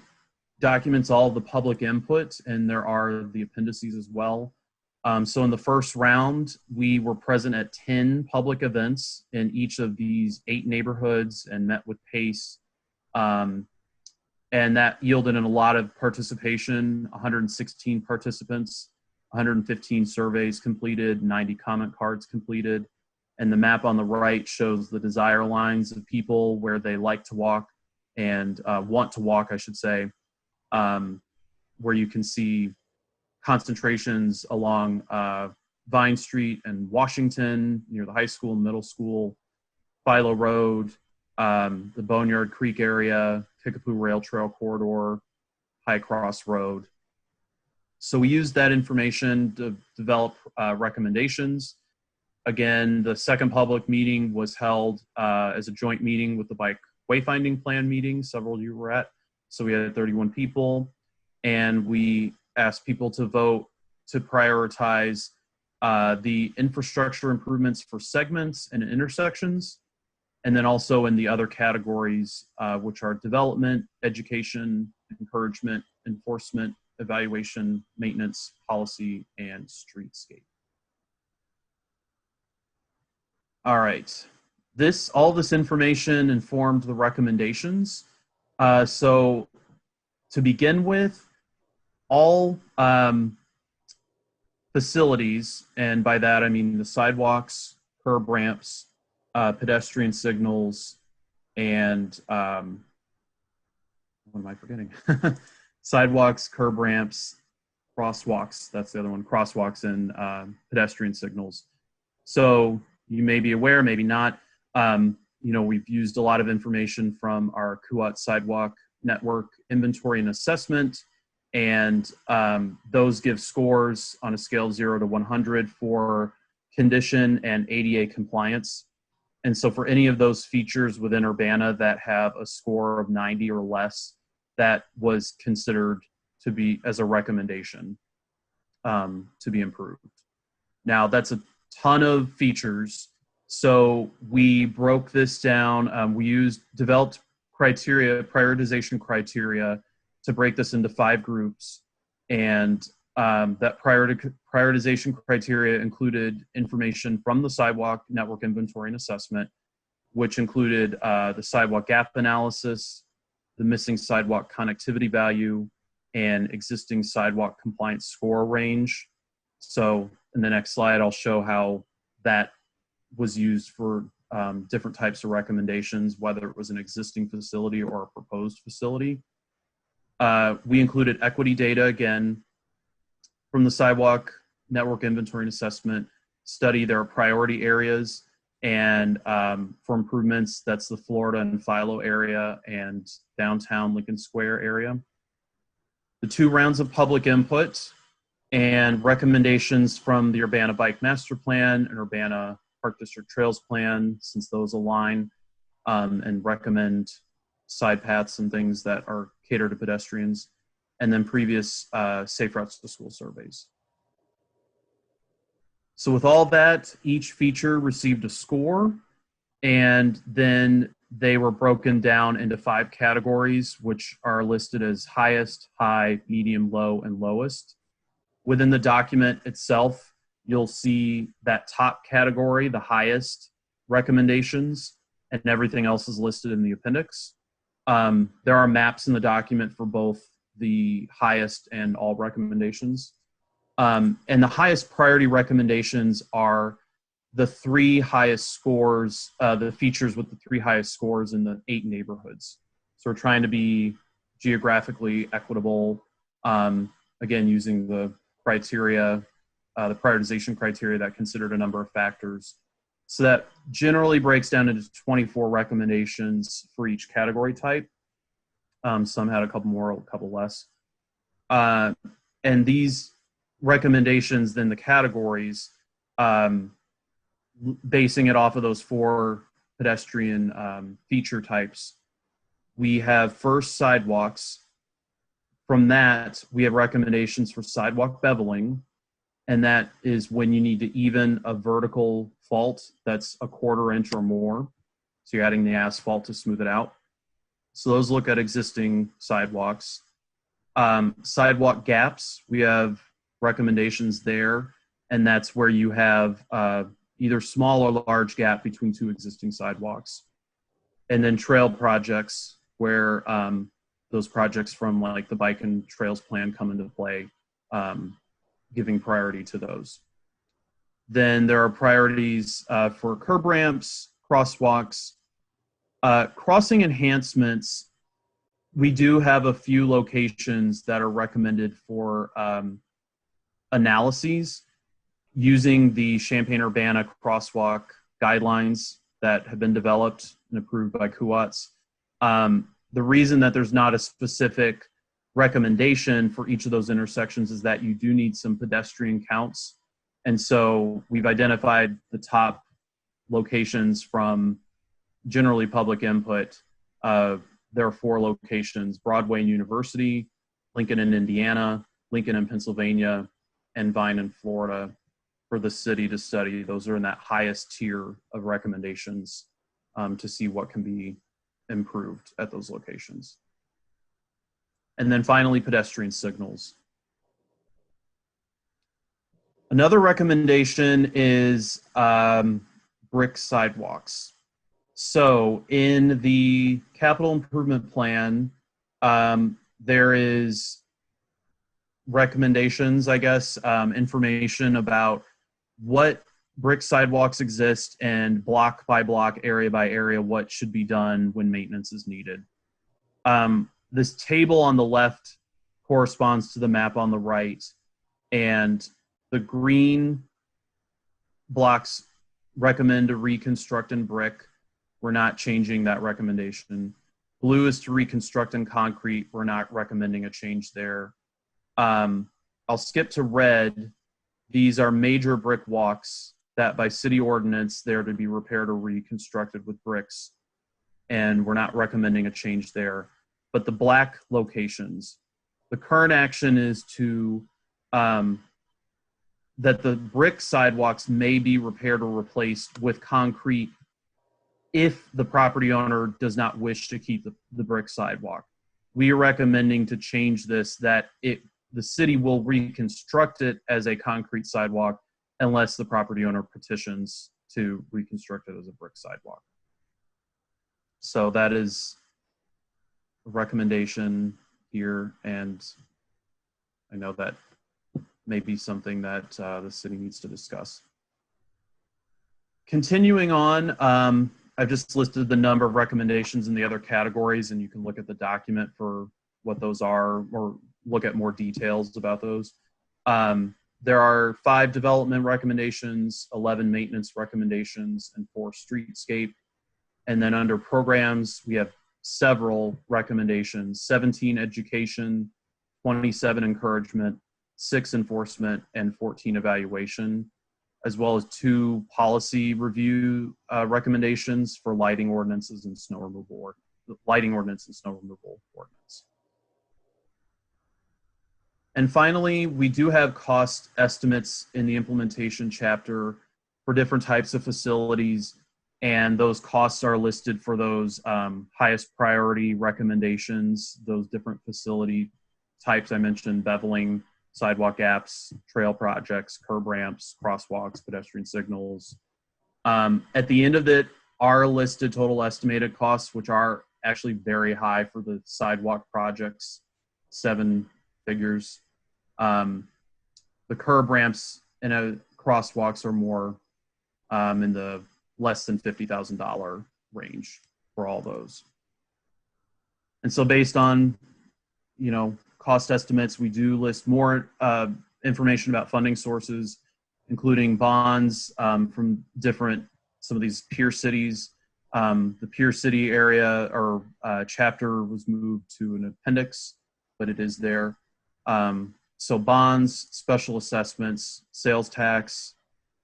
documents all the public input, and there are the appendices as well. So in the first round, we were present at 10 public events in each of these 8 neighborhoods and met with PACE. And that yielded in a lot of participation, 116 participants, 115 surveys completed, 90 comment cards completed. And the map on the right shows the desire lines of people where they like to walk and want to walk, I should say, where you can see concentrations along Vine Street and Washington near the high school and middle school, Philo Road, the Boneyard Creek area, Kickapoo Rail Trail Corridor, High Cross Road. So we used that information to develop recommendations. Again, the second public meeting was held as a joint meeting with the bike wayfinding plan meeting several of you were at. So we had 31 people, and we asked people to vote to prioritize the infrastructure improvements for segments and intersections, and then also in the other categories, which are development, education, encouragement, enforcement, evaluation, maintenance, policy, and streetscape. All right, all this information informed the recommendations. So to begin with, all facilities, and by that I mean the sidewalks, curb ramps, pedestrian signals, and what am I forgetting? Sidewalks, curb ramps, crosswalks, that's the other one, crosswalks and pedestrian signals. So you may be aware, maybe not, we've used a lot of information from our KUAT sidewalk network inventory and assessment, and those give scores on a scale of 0 to 100 for condition and ADA compliance. And so for any of those features within Urbana that have a score of 90 or less, that was considered to be as a recommendation to be improved. Now that's a ton of features. So we broke this down. We developed prioritization criteria to break this into 5 groups. And that prioritization criteria included information from the sidewalk network inventory and assessment, which included the sidewalk gap analysis, the missing sidewalk connectivity value, and existing sidewalk compliance score range. So in the next slide, I'll show how that was used for different types of recommendations, whether it was an existing facility or a proposed facility. We included equity data again from the sidewalk network inventory and assessment study. There are priority areas, and for improvements, that's the Florida and Philo area and downtown Lincoln Square area. The 2 rounds of public input and recommendations from the Urbana Bike Master Plan and Urbana Park District Trails Plan, since those align and recommend side paths and things that are catered to pedestrians, and then previous safe routes to school surveys. So with all that, each feature received a score, and then they were broken down into 5 categories, which are listed as highest, high, medium, low, and lowest. Within the document itself, you'll see that top category, the highest recommendations, and everything else is listed in the appendix. There are maps in the document for both the highest and all recommendations. And the highest priority recommendations are the 3 highest scores, the features with the 3 highest scores in the 8 neighborhoods. So we're trying to be geographically equitable, again, using the criteria, the prioritization criteria that considered a number of factors. So that generally breaks down into 24 recommendations for each category type. Some had a couple more, a couple less. And these recommendations, then the categories, basing it off of those 4 pedestrian feature types. We have first sidewalks. From that, we have recommendations for sidewalk beveling, and that is when you need to even a vertical fault that's a 1/4 inch or more. So you're adding the asphalt to smooth it out. So those look at existing sidewalks. Sidewalk gaps, we have recommendations there, and that's where you have either small or large gap between 2 existing sidewalks. And then trail projects, where those projects from like the bike and trails plan come into play, giving priority to those. Then there are priorities for curb ramps, crosswalks, crossing enhancements. We do have a few locations that are recommended for analyses using the Champaign-Urbana crosswalk guidelines that have been developed and approved by CUATS. The reason that there's not a specific recommendation for each of those intersections is that you do need some pedestrian counts. And so we've identified the top locations from generally public input. There are 4 locations: Broadway and University, Lincoln in Indiana, Lincoln in Pennsylvania, and Vine in Florida for the city to study. Those are in that highest tier of recommendations to see what can be improved at those locations. And then finally, pedestrian signals. Another recommendation is brick sidewalks. So in the capital improvement plan, there is recommendations, I guess, information about what brick sidewalks exist, and block by block, area by area, what should be done when maintenance is needed. This table on the left corresponds to the map on the right, and the green blocks recommend to reconstruct in brick. We're not changing that recommendation. Blue is to reconstruct in concrete. We're not recommending a change there. I'll skip to red. These are major brick walks that by city ordinance, they're to be repaired or reconstructed with bricks, and we're not recommending a change there. But the black locations, the current action is to, that the brick sidewalks may be repaired or replaced with concrete if the property owner does not wish to keep the brick sidewalk. We are recommending to change this, that the city will reconstruct it as a concrete sidewalk unless the property owner petitions to reconstruct it as a brick sidewalk. So that is a recommendation here, and I know that may be something that the city needs to discuss. Continuing on, I've just listed the number of recommendations in the other categories, and you can look at the document for what those are or look at more details about those. There are 5 development recommendations, 11 maintenance recommendations, and 4 streetscape. And then under programs, we have several recommendations: 17 education, 27 encouragement, 6 enforcement, and 14 evaluation, as well as 2 policy review recommendations for lighting ordinances and snow removal, ordinance. And finally, we do have cost estimates in the implementation chapter for different types of facilities, and those costs are listed for those highest priority recommendations, those different facility types I mentioned: beveling, sidewalk gaps, trail projects, curb ramps, crosswalks, pedestrian signals. At the end of it are listed total estimated costs, which are actually very high for the sidewalk projects, 7 figures. The curb ramps and crosswalks are more in the less than $50,000 range for all those. And so based on, cost estimates, we do list more information about funding sources, including bonds from some of these peer cities. The peer city area or chapter was moved to an appendix, but it is there. So bonds, special assessments, sales tax,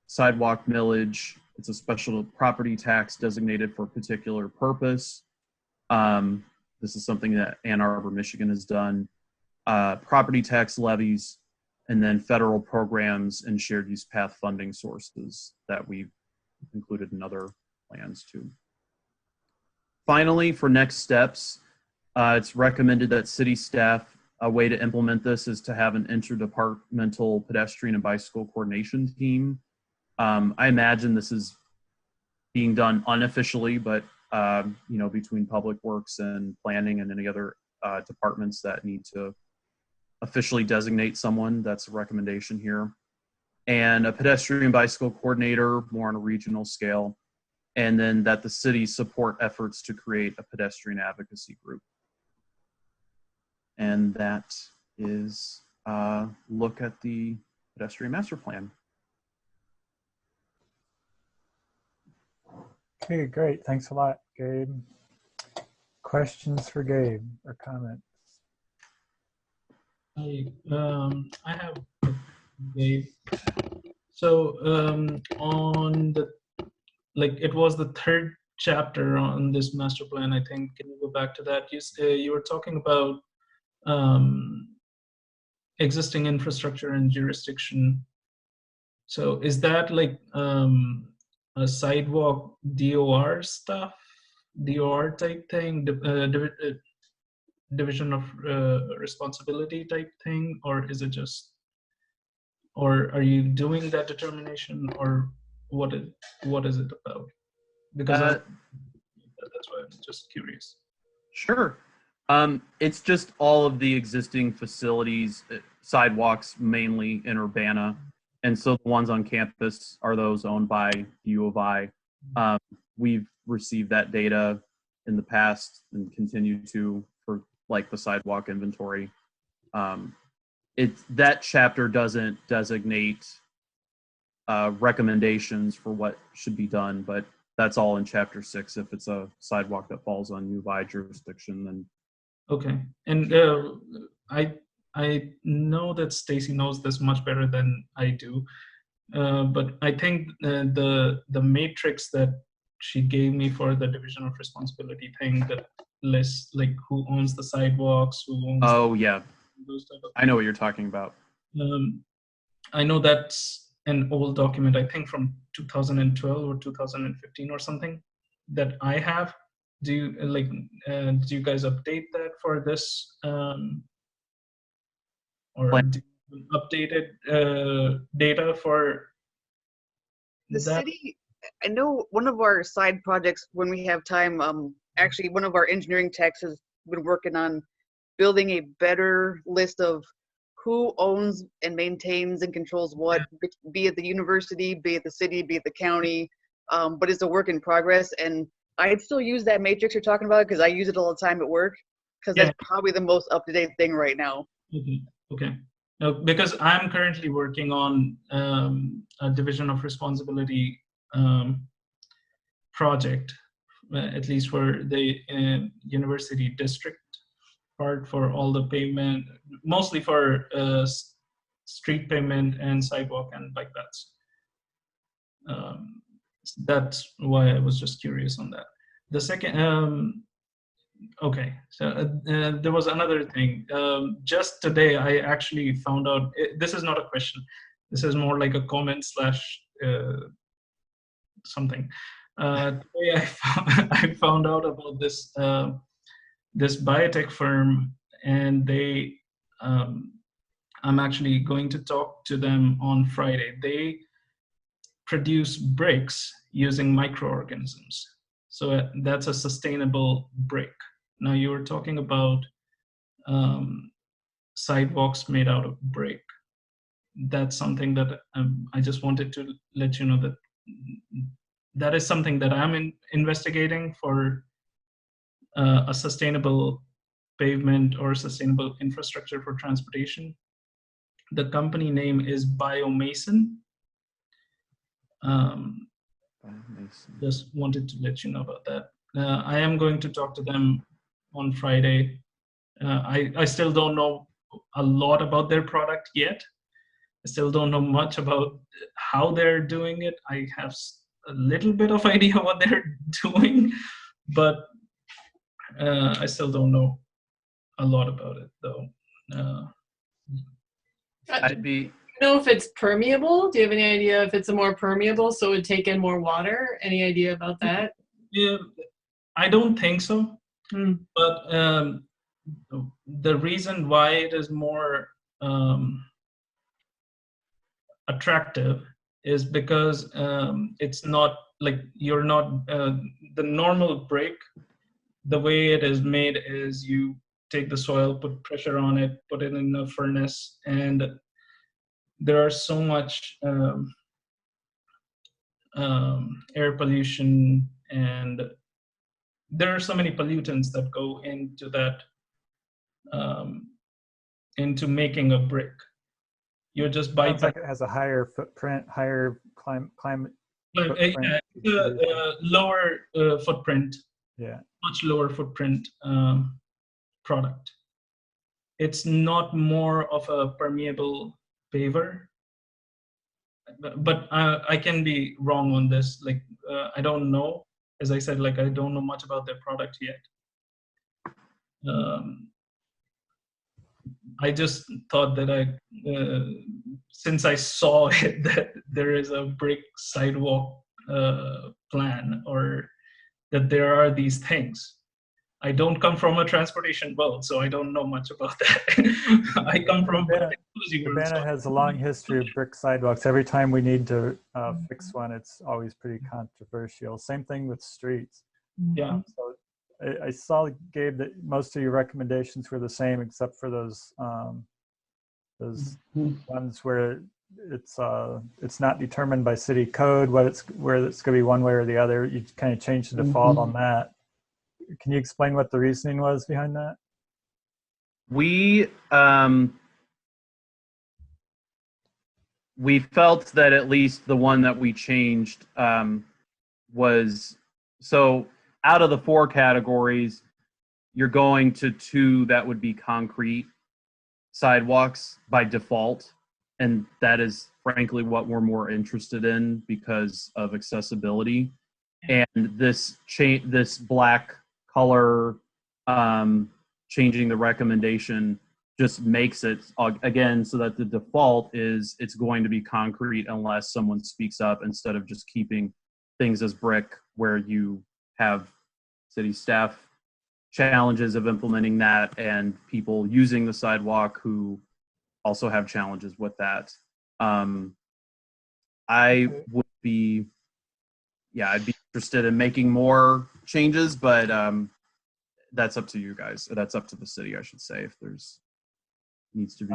sidewalk millage. It's a special property tax designated for a particular purpose. This is something that Ann Arbor, Michigan has done. Property tax levies, and then federal programs and shared use path funding sources that we've included in other plans too. Finally, for next steps, it's recommended that city staff, a way to implement this is to have an interdepartmental pedestrian and bicycle coordination team. I imagine this is being done unofficially, but between public works and planning and any other departments that need to officially designate someone, that's a recommendation here. And a pedestrian bicycle coordinator, more on a regional scale. And then that the city support efforts to create a pedestrian advocacy group. And that is a look at the pedestrian master plan. Okay, great. Thanks a lot, Gabe. Questions for Gabe or comments? I have Gabe. So on the, it was the 3rd chapter on this master plan, I think. Can you go back to that? You were talking about existing infrastructure and jurisdiction. So is that a sidewalk DOR stuff, DOR type thing, division of responsibility type thing, or is it just, or are you doing that determination, or what is it about? Because that's why I'm just curious. Sure. It's just all of the existing facilities, sidewalks mainly in Urbana. And so the ones on campus are those owned by U of I. We've received that data in the past and continue to for the sidewalk inventory. That chapter doesn't designate recommendations for what should be done, but that's all in chapter 6. If it's a sidewalk that falls on U of I jurisdiction, then. Okay, and I know that Stacy knows this much better than I do, but I think the matrix that she gave me for the division of responsibility thing that lists who owns the sidewalks, who owns. Oh yeah, those type of I know what you're talking about. I know that's an old document, I think from 2012 or 2015 or something that I have. Do you do you guys update that for this, or do you updated data for The that? city, I know one of our side projects when we have time, actually one of our engineering techs has been working on building a better list of who owns and maintains and controls what, be it the university, be it the city, be it the county, but it's a work in progress. And I'd still use that matrix you're talking about because I use it all the time at work because Yeah. that's probably the most up-to-date thing right now. Okay. No, because I'm currently working on a division of responsibility project, at least for the university district part, for all the pavement, mostly for street pavement and sidewalk and bike paths. That's why I was just curious on that. The second, okay, so there was another thing. Just today, I actually found out, this is not a question, this is more like a comment slash something. Today I found out about this, this biotech firm, and they, I'm actually going to talk to them on Friday. They produce bricks using microorganisms. So that's a sustainable brick. Now you were talking about sidewalks made out of brick. That's something that I just wanted to let you know that that is something that I'm investigating for a sustainable pavement or sustainable infrastructure for transportation. The company name is Biomason. Just wanted to let you know about that. I am going to talk to them on Friday. I still don't know a lot about their product yet. I still don't know much about how they're doing it. I have a little bit of idea what they're doing, but I still don't know a lot about it though. I'd be, Know if it's permeable? Do you have any idea if it's a more permeable, so it would take in more water? Any idea about that? Yeah, I don't think so. But the reason why it is more attractive is because it's not like you're not the normal brick. The way it is made is you take the soil, put pressure on it, put it in a furnace, and there are so much air pollution, and there are so many pollutants that go into that, into making a brick. You're just bypassing. Sounds like it has a higher footprint, higher climate footprint. Lower footprint. Yeah. Much lower footprint product. It's not more of a permeable paver, but I can be wrong on this. Like I don't know. As I said, like I don't know much about their product yet. I just thought that since I saw it, that there is a brick sidewalk plan, or that there are these things. I don't come from a transportation world, so I don't know much about that. I come from Urbana has a long history of brick sidewalks. Every time we need to fix one, it's always pretty controversial. Same thing with streets. Yeah. So I saw, Gabe, that most of your recommendations were the same, except for those ones where it's not determined by city code where it's going to be one way or the other. You kind of change the default on that. Can you explain what the reasoning was behind that? we felt that at least the one that we changed was, so out of the 4 categories, you're going to 2 that would be concrete sidewalks by default. And that is frankly what we're more interested in because of accessibility. And this black color, changing the recommendation just makes it, again, so that the default is it's going to be concrete unless someone speaks up, instead of just keeping things as brick, where you have city staff challenges of implementing that and people using the sidewalk who also have challenges with that. I would be, I'd be interested in making more changes, but that's up to you guys. That's up to the city, I should say, if there's needs to be.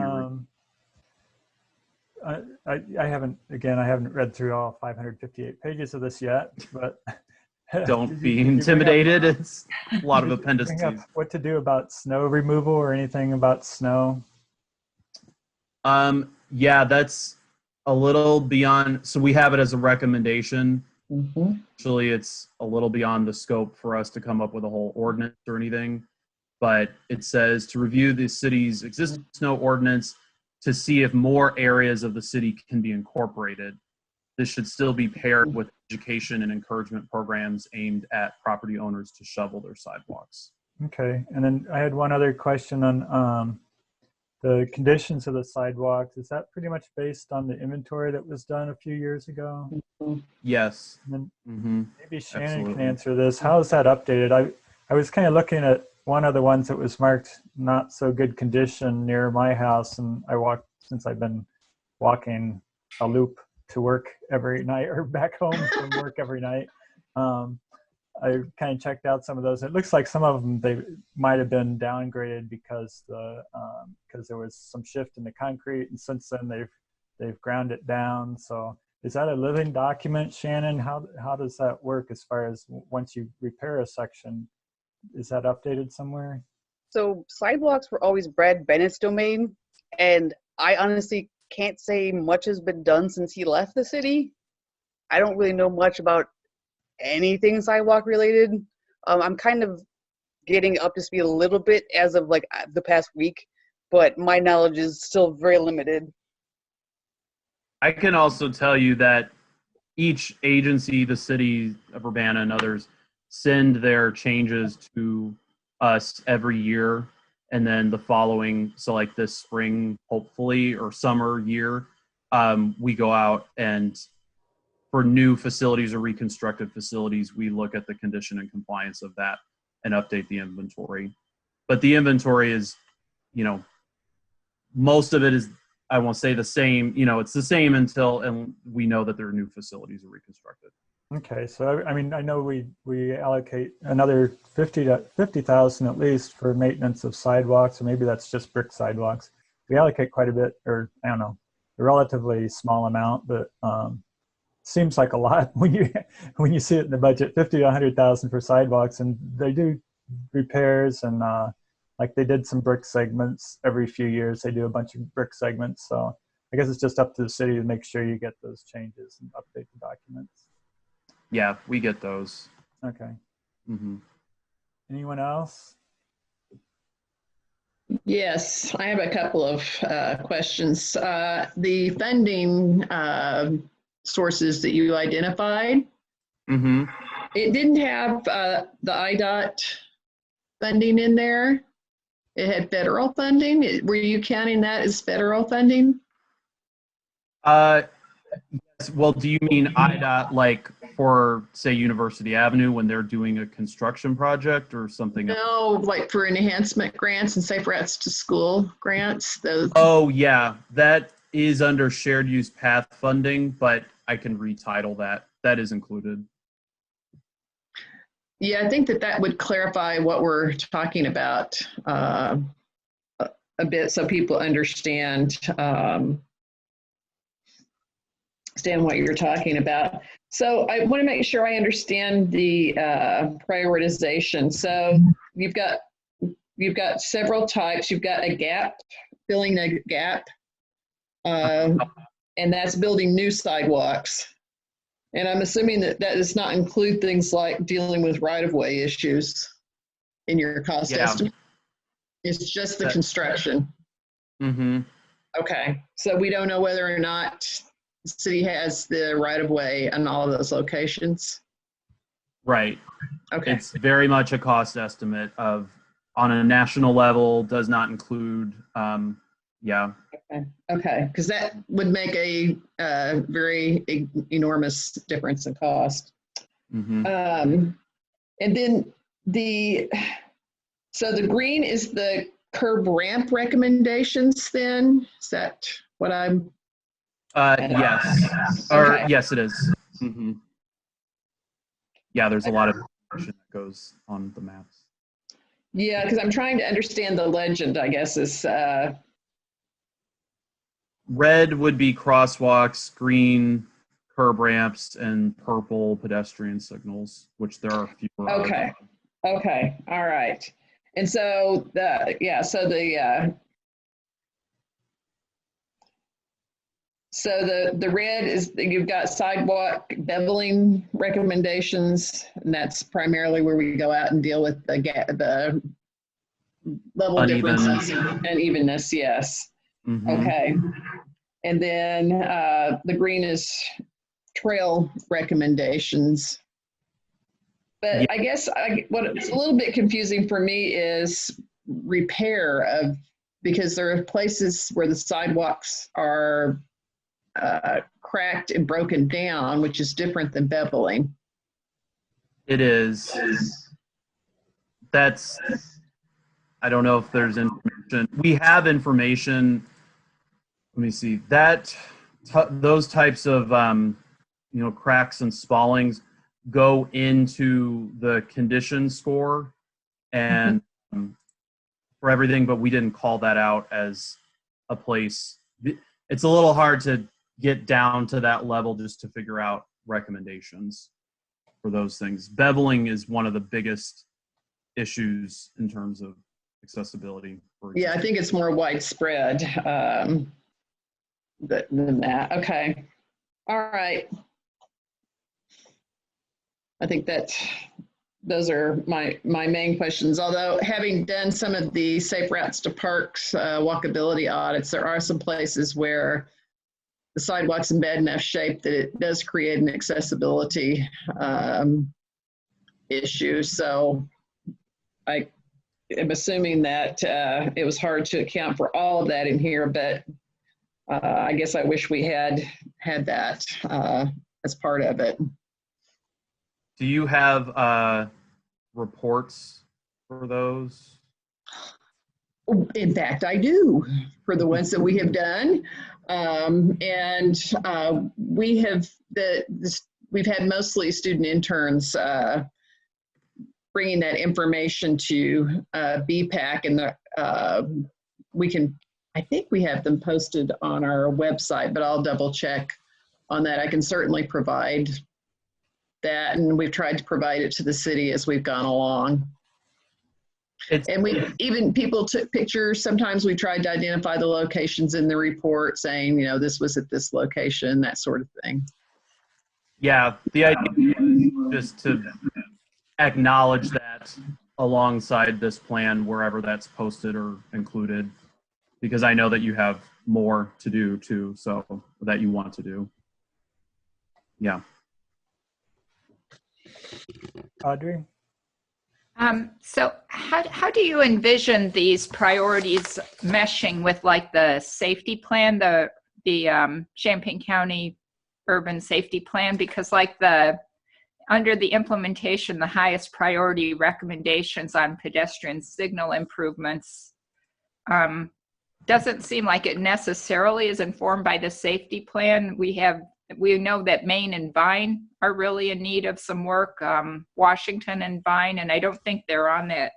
I haven't read through all 558 pages of this yet, but Don't did be you bring up- intimidated. It's a lot of did you bring up appendices. what to do about snow removal or anything about snow? Yeah, that's a little beyond. So we have it as a recommendation. Mhm. Actually, it's a little beyond the scope for us to come up with a whole ordinance or anything. But it says to review the city's existing snow ordinance to see if more areas of the city can be incorporated. This should still be paired with education and encouragement programs aimed at property owners to shovel their sidewalks. Okay, and then I had one other question on the conditions of the sidewalks. Is that pretty much based on the inventory that was done a few years ago? Yes. And then Mm-hmm. maybe Shannon Absolutely. can answer this. How is that updated? I was kind of looking at one of the ones that was marked not so good condition near my house, and since I've been walking a loop to work every night or back home from work every night. I kind of checked out some of those. It looks like some of them, they might have been downgraded because there was some shift in the concrete, and since then they've ground it down. So is that a living document, Shannon? How does that work as far as once you repair a section? Is that updated somewhere? So sidewalks were always Brad Bennett's domain, and I honestly can't say much has been done since he left the city. I don't really know much about anything sidewalk related. I'm kind of getting up to speed a little bit as of like the past week, but my knowledge is still very limited. I can also tell you that each agency, the city of Urbana and others, send their changes to us every year. And then the following, so like this spring, hopefully, or summer year, we go out and for new facilities or reconstructed facilities, we look at the condition and compliance of that and update the inventory. But the inventory is, most of it is, I won't say the same, it's the same and we know that there are new facilities are reconstructed. Okay, so I mean, I know we allocate another 50,000 at least for maintenance of sidewalks, or maybe that's just brick sidewalks. We allocate quite a bit, or I don't know, a relatively small amount, but seems like a lot when you see it in the budget, 50 to 100,000 for sidewalks, and they do repairs and like they did some brick segments every few years. They do a bunch of brick segments, so I guess it's just up to the city to make sure you get those changes and update the documents. Yeah, we get those. Okay. Mm-hmm. Anyone else? Yes, I have a couple of questions. The funding sources that you identified, Mm-hmm. it didn't have the IDOT funding in there. It had federal funding. Were you counting that as federal funding? Yes. Well, do you mean IDOT like for, say, University Avenue when they're doing a construction project or something else? No, like for enhancement grants and safe routes to school grants. Those. Oh, yeah. That is under shared use path funding, but I can retitle that. That is included. Yeah, I think that would clarify what we're talking about a bit so people understand what you're talking about. So I want to make sure I understand the prioritization. So you've got several types. You've got a gap, filling a gap, and that's building new sidewalks. And I'm assuming that does not include things like dealing with right-of-way issues in your cost estimate. It's just the construction. Mm-hmm. Okay, so we don't know whether or not the city has the right-of-way in all of those locations? Right. Okay. It's very much a cost estimate of on a national level, does not include, yeah. Okay, because that would make a very enormous difference in cost. Mm-hmm. And then so the green is the curb ramp recommendations then? Is that what I'm? Yes. Okay. Or yes, it is. Mm-hmm. Yeah, there's a lot of information that goes on the maps. Yeah, because I'm trying to understand the legend, I guess, is red would be crosswalks, green curb ramps, and purple pedestrian signals, which there are fewer of. Okay. Okay. All right. And so the red is, you've got sidewalk beveling recommendations, and that's primarily where we go out and deal with the level Uneven. differences and evenness. Yes. Mhm. Okay. And then the green is trail recommendations. But Yeah. I guess what's a little bit confusing for me is repair of, because there are places where the sidewalks are cracked and broken down, which is different than beveling. It is. That's, I don't know if there's information. We have information. Let me see. Those types of cracks and spallings go into the condition score and for everything, but we didn't call that out as a place. It's a little hard to get down to that level just to figure out recommendations for those things. Beveling is one of the biggest issues in terms of accessibility. Yeah, I think it's more widespread than that. Okay. All right. I think that those are my main questions. Although having done some of the safe routes to parks walkability audits, there are some places where the sidewalk's in bad enough shape that it does create an accessibility issue. So I am assuming that it was hard to account for all of that in here, but I guess I wish we had that as part of it. Do you have reports for those? In fact, I do, for the ones that we have done. We've had mostly student interns bringing that information to BPAC, and I think we have them posted on our website, but I'll double check on that. I can certainly provide that, and we've tried to provide it to the city as we've gone along. And people took pictures. Sometimes we tried to identify the locations in the report, saying, this was at this location, that sort of thing. Yeah, the idea is just to acknowledge that alongside this plan, wherever that's posted or included, because I know that you have more to do too, so that you want to do. Yeah. Audrey? So how do you envision these priorities meshing with like the safety plan, the Champaign County Urban Safety Plan? Because like under the implementation, the highest priority recommendations on pedestrian signal improvements doesn't seem like it necessarily is informed by the safety plan. We know that Maine and Vine are really in need of some work, Washington and Vine, and I don't think they're on that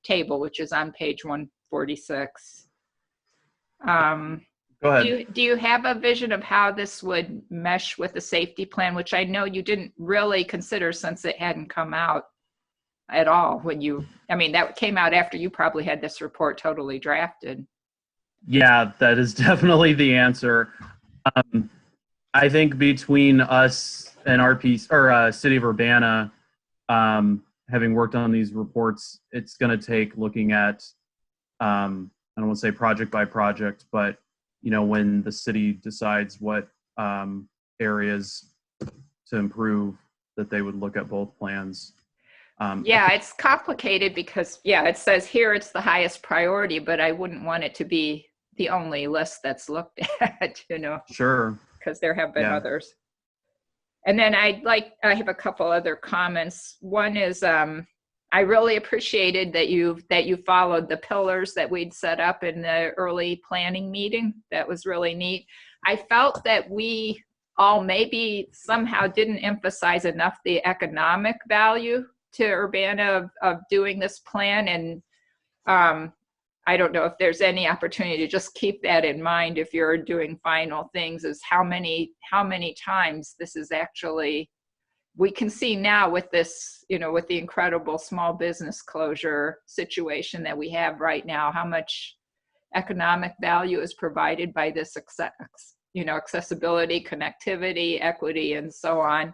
table, which is on page 146. Go ahead. Do you have a vision of how this would mesh with the safety plan, which I know you didn't really consider since it hadn't come out at all that came out after you probably had this report totally drafted. Yeah, that is definitely the answer. I think between us and City of Urbana, having worked on these reports, it's going to take looking at, I don't want to say project by project, but when the city decides what areas to improve, that they would look at both plans. Yeah, it's complicated because, it says here it's the highest priority, but I wouldn't want it to be the only list that's looked at, Sure. Because there have been others. And then I have a couple other comments. One is I really appreciated that you followed the pillars that we'd set up in the early planning meeting. That was really neat. I felt that we all maybe somehow didn't emphasize enough the economic value to Urbana of doing this plan. And I don't know if there's any opportunity to just keep that in mind if you're doing final things, is how many times this is actually, we can see now with this, you know, with the incredible small business closure situation that we have right now, how much economic value is provided by this, you know, accessibility, connectivity, equity, and so on.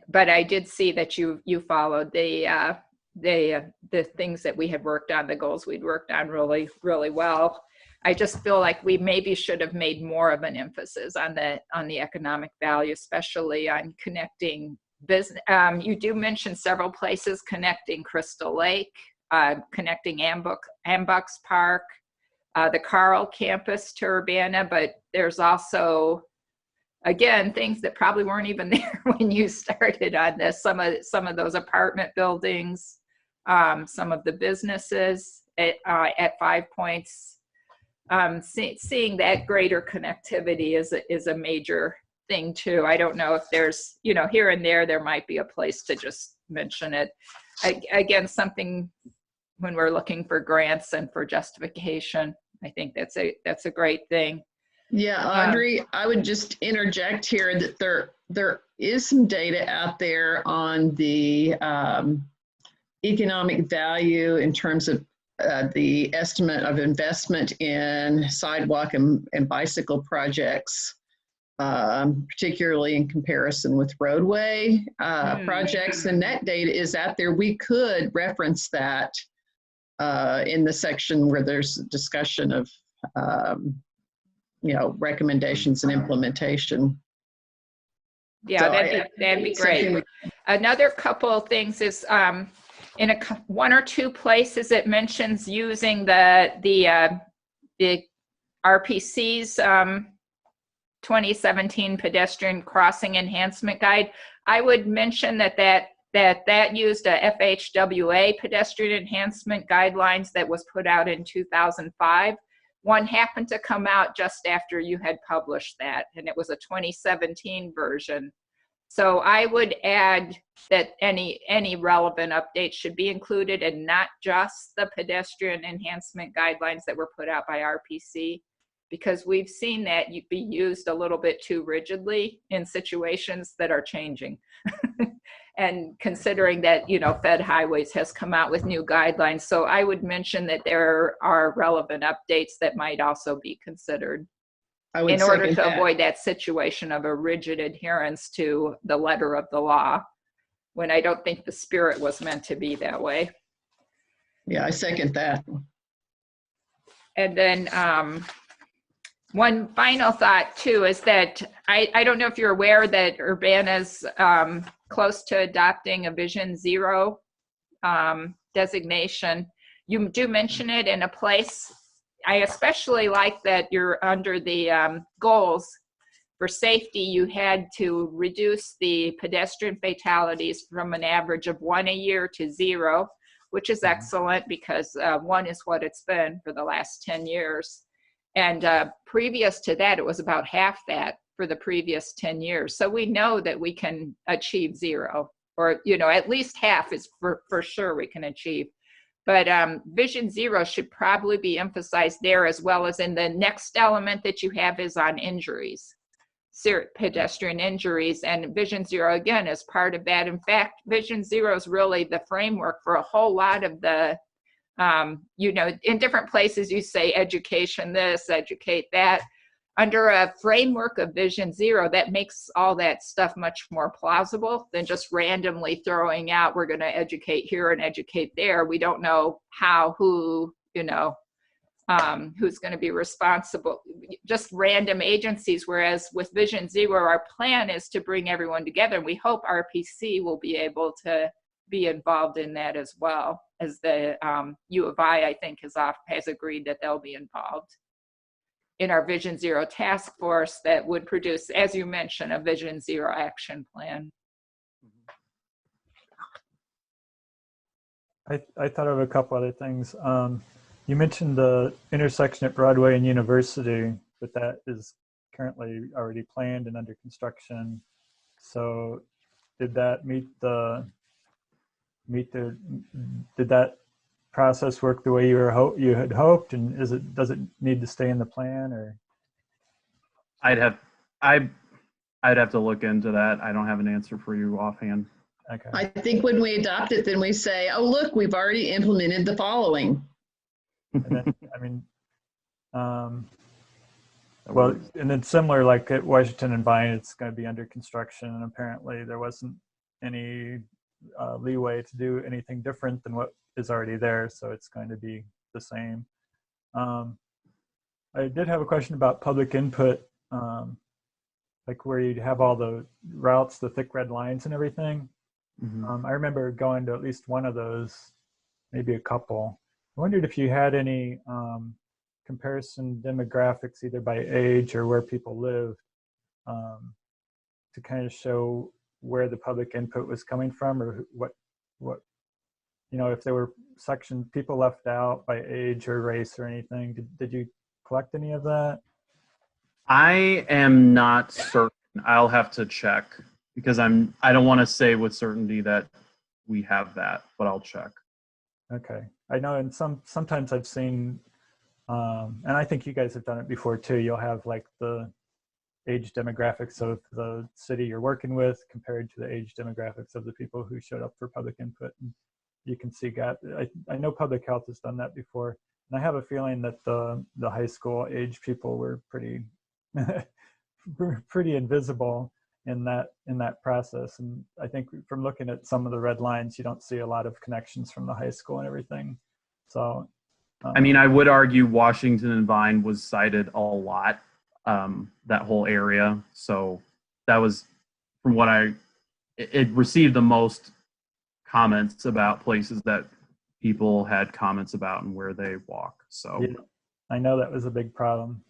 But I did see that you followed the things that we had worked on, the goals we'd worked on really, really well. I just feel like we maybe should have made more of an emphasis on the economic value, especially on connecting business. You do mention several places connecting Crystal Lake, connecting Ambucks Park, the Carl campus to Urbana, but there's also, again, things that probably weren't even there when you started on this. Some of those apartment buildings, some of the businesses at 5 Points. Seeing that greater connectivity is a major thing too. I don't know if there's, you know, here and there might be a place to just mention it. Again, something when we're looking for grants and for justification, I think that's a great thing. Yeah, Audrey, I would just interject here that there is some data out there on the economic value in terms of the estimate of investment in sidewalk and bicycle projects, particularly in comparison with roadway projects. And that data is out there. We could reference that in the section where there's discussion of you know, recommendations and implementation. Yeah, So that'd be great. Another couple of things is in one or two places it mentions using the RPC's 2017 Pedestrian Crossing Enhancement Guide. I would mention that used a FHWA Pedestrian Enhancement Guidelines that was put out in 2005. One happened to come out just after you had published that, and it was a 2017 version. So I would add that any relevant updates should be included, and not just the pedestrian enhancement guidelines that were put out by RPC, because we've seen that be used a little bit too rigidly in situations that are changing. And considering that, you know, Fed Highways has come out with new guidelines. So I would mention that there are relevant updates that might also be considered in order to avoid that situation of a rigid adherence to the letter of the law, when I don't think the spirit was meant to be that way. Yeah, I second that. And then one final thought too is that I don't know if you're aware that Urbana's close to adopting a Vision Zero designation. You do mention it in a place. I especially like that you're under the goals for safety. You had to reduce the pedestrian fatalities from an average of 1 a year to 0, which is excellent because 1 is what it's been for the last 10 years. And previous to that, it was about half that for the previous 10 years. So we know that we can achieve 0, or, you know, at least half is for sure we can achieve. But Vision Zero should probably be emphasized there, as well as in the next element that you have is on injuries, pedestrian injuries, and Vision Zero again is part of that. In fact, Vision Zero is really the framework for a whole lot of the, you know, in different places you say education this, educate that. Under a framework of Vision Zero, that makes all that stuff much more plausible than just randomly throwing out, we're going to educate here and educate there. We don't know how, who, you know, who's going to be responsible, just random agencies. Whereas with Vision Zero, our plan is to bring everyone together, and we hope RPC will be able to be involved in that as well, as the U of I think has agreed that they'll be involved in our Vision Zero task force that would produce, as you mentioned, a Vision Zero action plan. I thought of a couple other things. You mentioned the intersection at Broadway and University, but that is currently already planned and under construction. So did that meet the meet the, did that process work the way you had hoped, and does it need to stay in the plan, or? I'd have to look into that. I don't have an answer for you offhand. Okay. I think when we adopt it, then we say, oh, look, we've already implemented the following. And then, I mean, well, and then similar, like at Washington and Vine, it's going to be under construction, and apparently there wasn't any leeway to do anything different than what is already there, so it's going to be the same. I did have a question about public input, like where you'd have all the routes, the thick red lines and everything. I remember going to at least one of those, maybe a couple. I wondered if you had any comparison demographics, either by age or where people lived, to kind of show where the public input was coming from, or what if there were people left out by age or race or anything. Did you collect any of that? I am not certain. I'll have to check, because I don't want to say with certainty that we have that, but I'll check. Okay. I know, and sometimes I've seen, and I think you guys have done it before too, you'll have like the age demographics of the city you're working with compared to the age demographics of the people who showed up for public input. And you can see gap. I know public health has done that before, and I have a feeling that the high school age people were pretty pretty invisible in that process. And I think from looking at some of the red lines, you don't see a lot of connections from the high school and everything. So I mean, I would argue Washington and Vine was cited a lot, that whole area. So that was, from what it received the most comments about places that people had comments about and where they walk. So yeah, I know that was a big problem.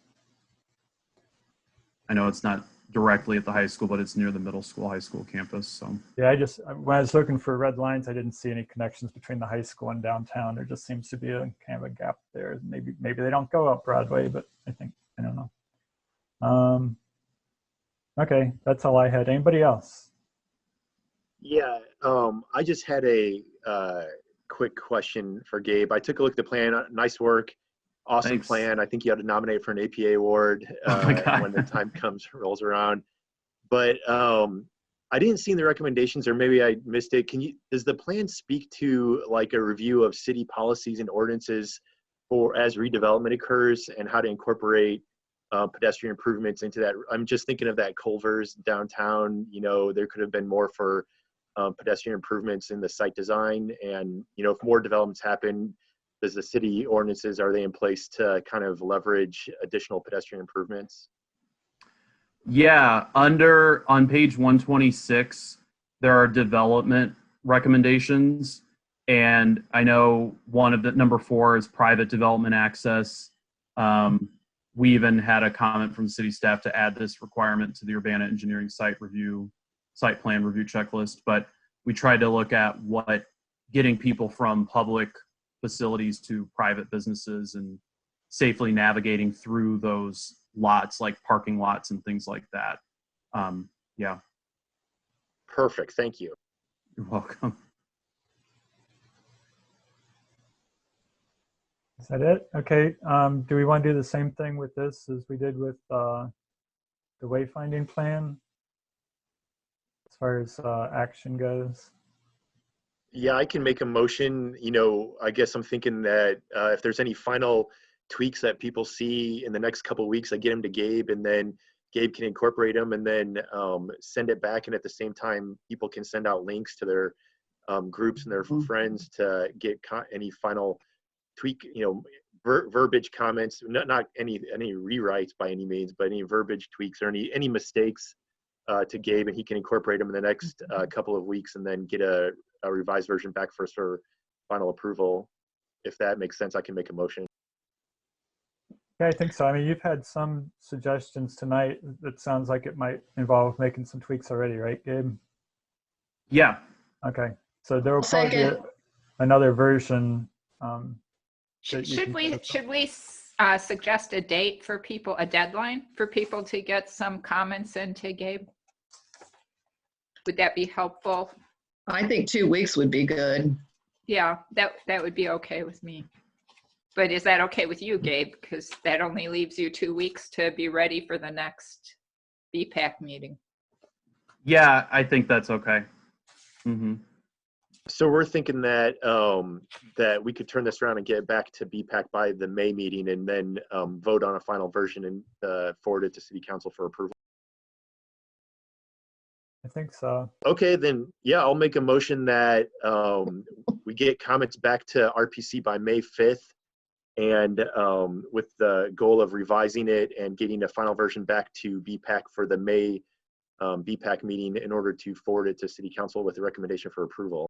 I know it's not directly at the high school, but it's near the middle school, high school campus. So yeah, when I was looking for red lines, I didn't see any connections between the high school and downtown. There just seems to be a kind of a gap there. Maybe they don't go up Broadway, but I don't know. Okay, that's all I had. Anybody else? Yeah, I just had a quick question for Gabe. I took a look at the plan. Nice work. Awesome Thanks. plan. I think you ought to nominate for an APA award when the time rolls around. But I didn't see in the recommendations, or maybe I missed it. Does the plan speak to like a review of city policies and ordinances as redevelopment occurs, and how to incorporate pedestrian improvements into that? I'm just thinking of that Culver's downtown. There could have been more for pedestrian improvements in the site design, and if more developments happen, does the city ordinances, are they in place to kind of leverage additional pedestrian improvements? yeah, on page 126, there are development recommendations, and I know one of the number 4 is private development access. We even had a comment from city staff to add this requirement to the Urbana Engineering site plan review checklist, but we tried to look at what getting people from public facilities to private businesses and safely navigating through those lots, like parking lots and things like that. Yeah. Perfect. Thank you. You're welcome. Is that it? Okay. Do we want to do the same thing with this as we did with the wayfinding plan, as far as action goes? Yeah, I can make a motion. I guess I'm thinking that if there's any final tweaks that people see in the next couple of weeks, I get them to Gabe, and then Gabe can incorporate them and then send it back. And at the same time, people can send out links to their groups and their friends to get any final tweak, verbiage comments, not any rewrites by any means, but any verbiage tweaks or any mistakes to Gabe, and he can incorporate them in the next couple of weeks, and then get a revised version back for us for final approval. If that makes sense, I can make a motion. Yeah, I think so. I mean, you've had some suggestions tonight that sounds like it might involve making some tweaks already, right, Gabe? Yeah. Okay, so there will probably be another version. Should we suggest a date for people, a deadline for people to get some comments into Gabe? Would that be helpful? I think 2 weeks would be good. Yeah, that would be okay with me. But is that okay with you, Gabe? Because that only leaves you 2 weeks to be ready for the next BPAC meeting. Yeah, I think that's okay. Mm-hmm. So we're thinking that that we could turn this around and get it back to BPAC by the May meeting, and then vote on a final version and forward it to City Council for approval. I think so. Okay, then yeah, I'll make a motion that we get comments back to RPC by May 5th, and with the goal of revising it and getting a final version back to BPAC for the May BPAC meeting in order to forward it to City Council with a recommendation for approval.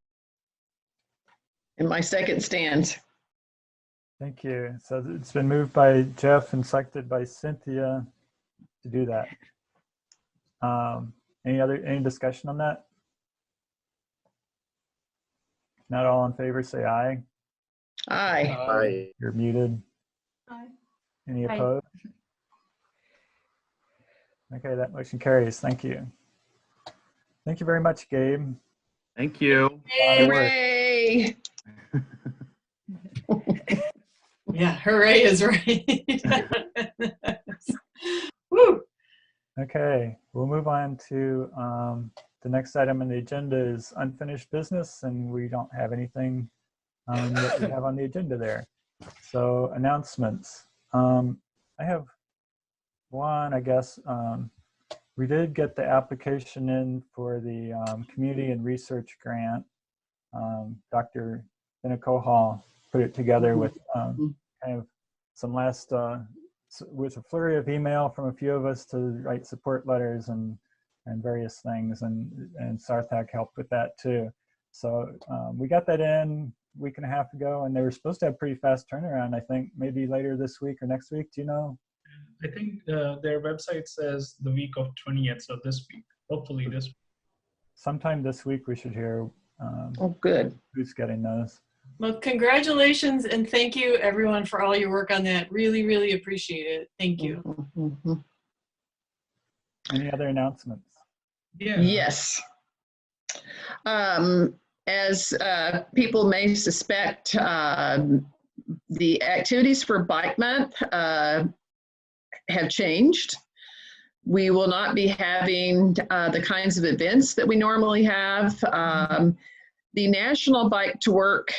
And my second stands. Thank you. So it's been moved by Jeff and seconded by Cynthia to do that. Any discussion on that? Not all in favor, say aye. Aye. Aye. You're muted. Aye. Any Aye. opposed? Okay, that motion carries. Thank you. Thank you very much, Gabe. Thank you. Hooray! Yeah, hooray is right. Woo! Okay, we'll move on to the next item on the agenda is unfinished business, and we don't have anything that we have on the agenda there. So announcements. I have one, I guess. We did get the application in for the community and research grant. Dr. Benico Hall put it together with kind of some last, with a flurry of email from a few of us to write support letters and various things, and Sarthak helped with that too. So we got that in a week and a half ago, and they were supposed to have pretty fast turnaround, I think maybe later this week or next week. Do you know? I think their website says the week of 20th, so this week, hopefully this week. Sometime this week we should hear Oh, good. who's getting those. Well, congratulations and thank you everyone for all your work on that. Really, really appreciate it. Thank you. Mhm. Any other announcements? Yeah. Yes. As people may suspect, the activities for Bike Month have changed. We will not be having the kinds of events that we normally have. The National Bike to Work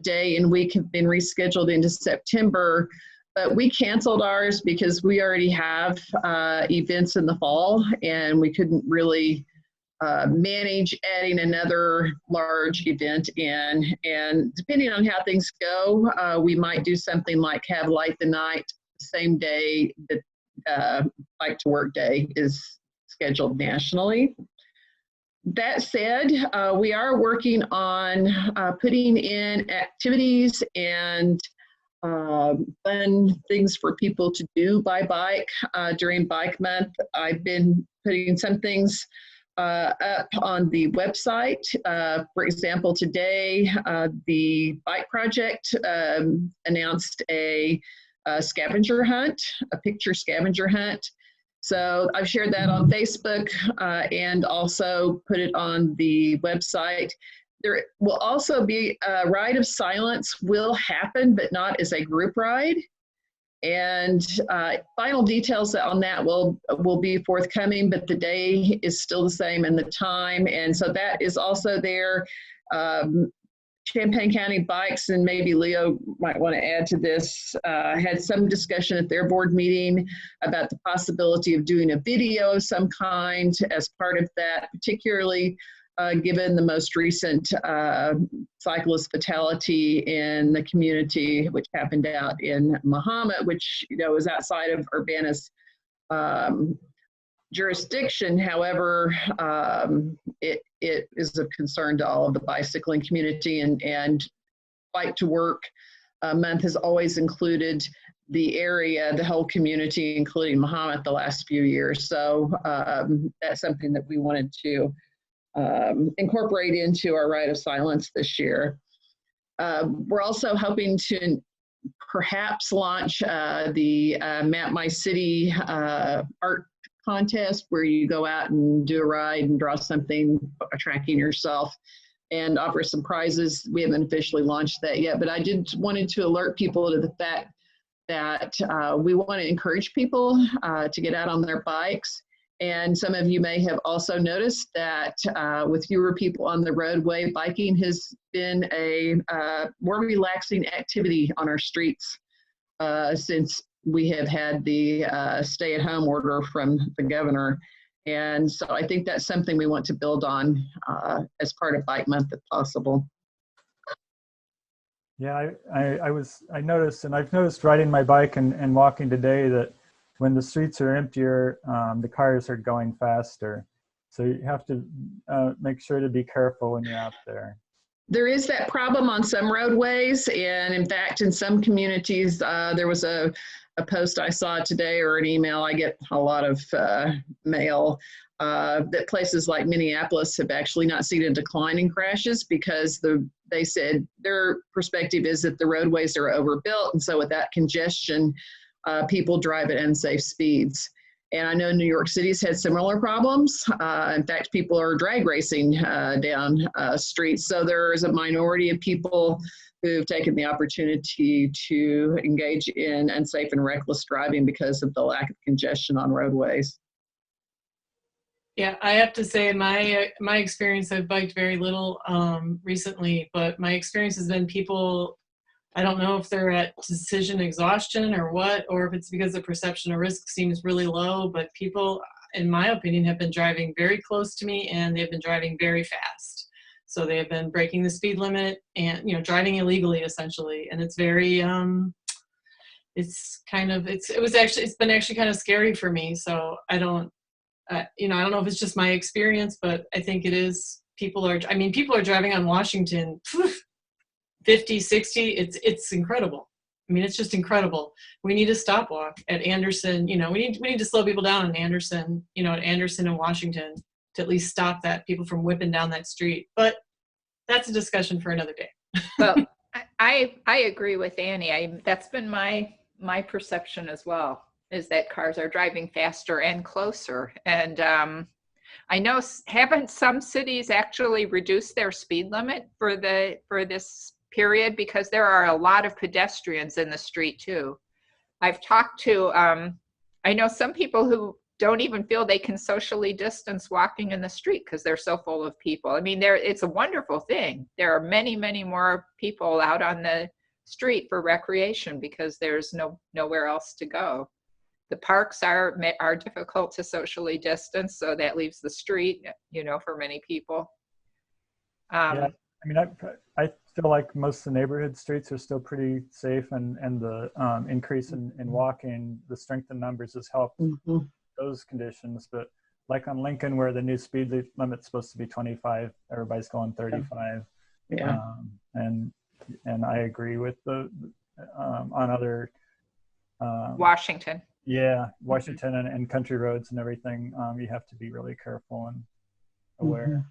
Day and week have been rescheduled into September, but we canceled ours because we already have events in the fall, and we couldn't really manage adding another large event in. And depending on how things go, we might do something like have Light the Night the same day that Bike to Work Day is scheduled nationally. That said, we are working on putting in activities and fun things for people to do by bike during Bike Month. I've been putting some things up on the website. For example, today, the Bike Project announced a scavenger hunt, a picture scavenger hunt. So I've shared that on Facebook and also put it on the website. There will also be a ride of silence will happen, but not as a group ride. And final details on that will be forthcoming, but the day is still the same and the time. And so that is also there. Champaign County Bikes, and maybe Leo might want to add to this, had some discussion at their board meeting about the possibility of doing a video of some kind as part of that, particularly given the most recent cyclist fatality in the community, which happened out in Mahomet, which is outside of Urbana's jurisdiction. However, it is of concern to all of the bicycling community, and Bike to Work Month has always included the area, the whole community, including Mahomet, the last few years. So that's something that we wanted to incorporate into our Rite of Silence this year. We're also hoping to perhaps launch the Map My City art contest where you go out and do a ride and draw something, tracking yourself, and offer some prizes. We haven't officially launched that yet, but I wanted to alert people to the fact that we want to encourage people to get out on their bikes. And some of you may have also noticed that with fewer people on the roadway, biking has been a more relaxing activity on our streets since we have had the stay-at-home order from the governor. And so I think that's something we want to build on as part of Bike Month if possible. Yeah, I noticed, and I've noticed riding my bike and walking today, that when the streets are emptier, the cars are going faster. So you have to make sure to be careful when you're out there. There is that problem on some roadways, and in fact, in some communities, there was a post I saw today, or an email. I get a lot of mail that places like Minneapolis have actually not seen a decline in crashes because they said their perspective is that the roadways are overbuilt, and so with that congestion, people drive at unsafe speeds. And I know New York City's had similar problems. In fact, people are drag racing down streets. So there is a minority of people who've taken the opportunity to engage in unsafe and reckless driving because of the lack of congestion on roadways. Yeah, I have to say my experience, I've biked very little recently, but my experience has been people, I don't know if they're at decision exhaustion or what, or if it's because the perception of risk seems really low, but people, in my opinion, have been driving very close to me, and they've been driving very fast. So they have been breaking the speed limit and, you know, driving illegally essentially. And it's very, it's been actually kind of scary for me. So I don't know if it's just my experience, but I think it is. People are driving on Washington 50, 60, it's incredible. I mean, it's just incredible. We need a stop walk at Anderson. You know, we need to slow people down on Anderson, you know, at Anderson and Washington to at least stop that people from whipping down that street. But that's a discussion for another day. Well, I agree with Annie. That's been my perception as well, is that cars are driving faster and closer. And I know, haven't some cities actually reduced their speed limit for this period, because there are a lot of pedestrians in the street too. I've talked to, I know some people who don't even feel they can socially distance walking in the street because they're so full of people. I mean, it's a wonderful thing. There are many, many more people out on the street for recreation because there's nowhere else to go. The parks are difficult to socially distance, so that leaves the street, you know, for many people. Yeah, I mean, I feel like most of the neighborhood streets are still pretty safe, and the increase in walking, the strength in numbers has helped those conditions. But like on Lincoln, where the new speed limit's supposed to be 25, everybody's going 35. Yeah. And I agree with on other Washington. Yeah, Washington and country roads and everything. You have to be really careful and aware.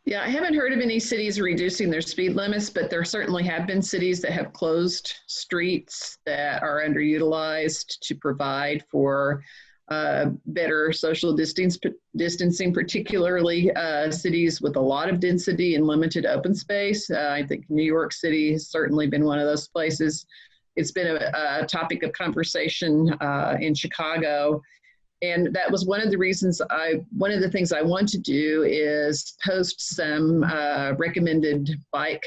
Yeah, I haven't heard of any cities reducing their speed limits, but there certainly have been cities that have closed streets that are underutilized to provide for better social distancing, particularly cities with a lot of density and limited open space. I think New York City has certainly been one of those places. It's been a topic of conversation in Chicago. And that was one of the reasons one of the things I want to do is post some recommended bike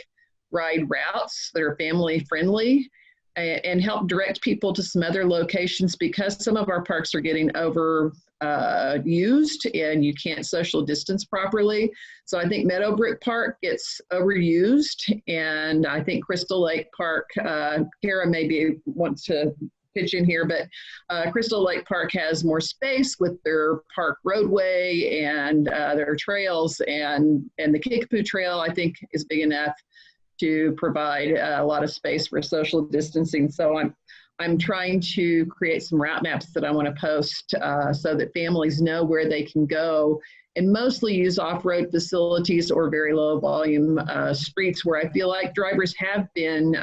ride routes that are family friendly and help direct people to some other locations, because some of our parks are getting overused and you can't social distance properly. So I think Meadowbrook Park gets overused, and I think Crystal Lake Park, Kara maybe wants to pitch in here, but Crystal Lake Park has more space with their park roadway and their trails, and the Kickapoo Trail, I think, is big enough to provide a lot of space for social distancing. So I'm trying to create some route maps that I want to post so that families know where they can go, and mostly use off-road facilities or very low volume streets where I feel like drivers have been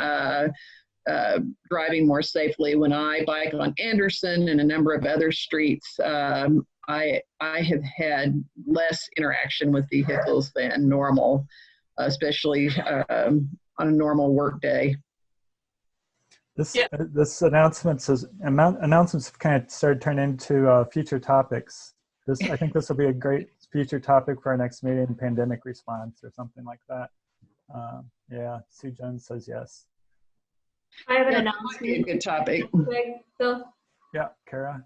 driving more safely. When I bike on Anderson and a number of other streets, I have had less interaction with vehicles than normal, especially on a normal work day. This announcements have kind of started turning into future topics. I think this will be a great future topic for our next meeting, pandemic response or something like that. Yeah, Sue Jones says yes. I have an Yeah, announcement. a good topic. Okay, Phil. Yeah, Kara.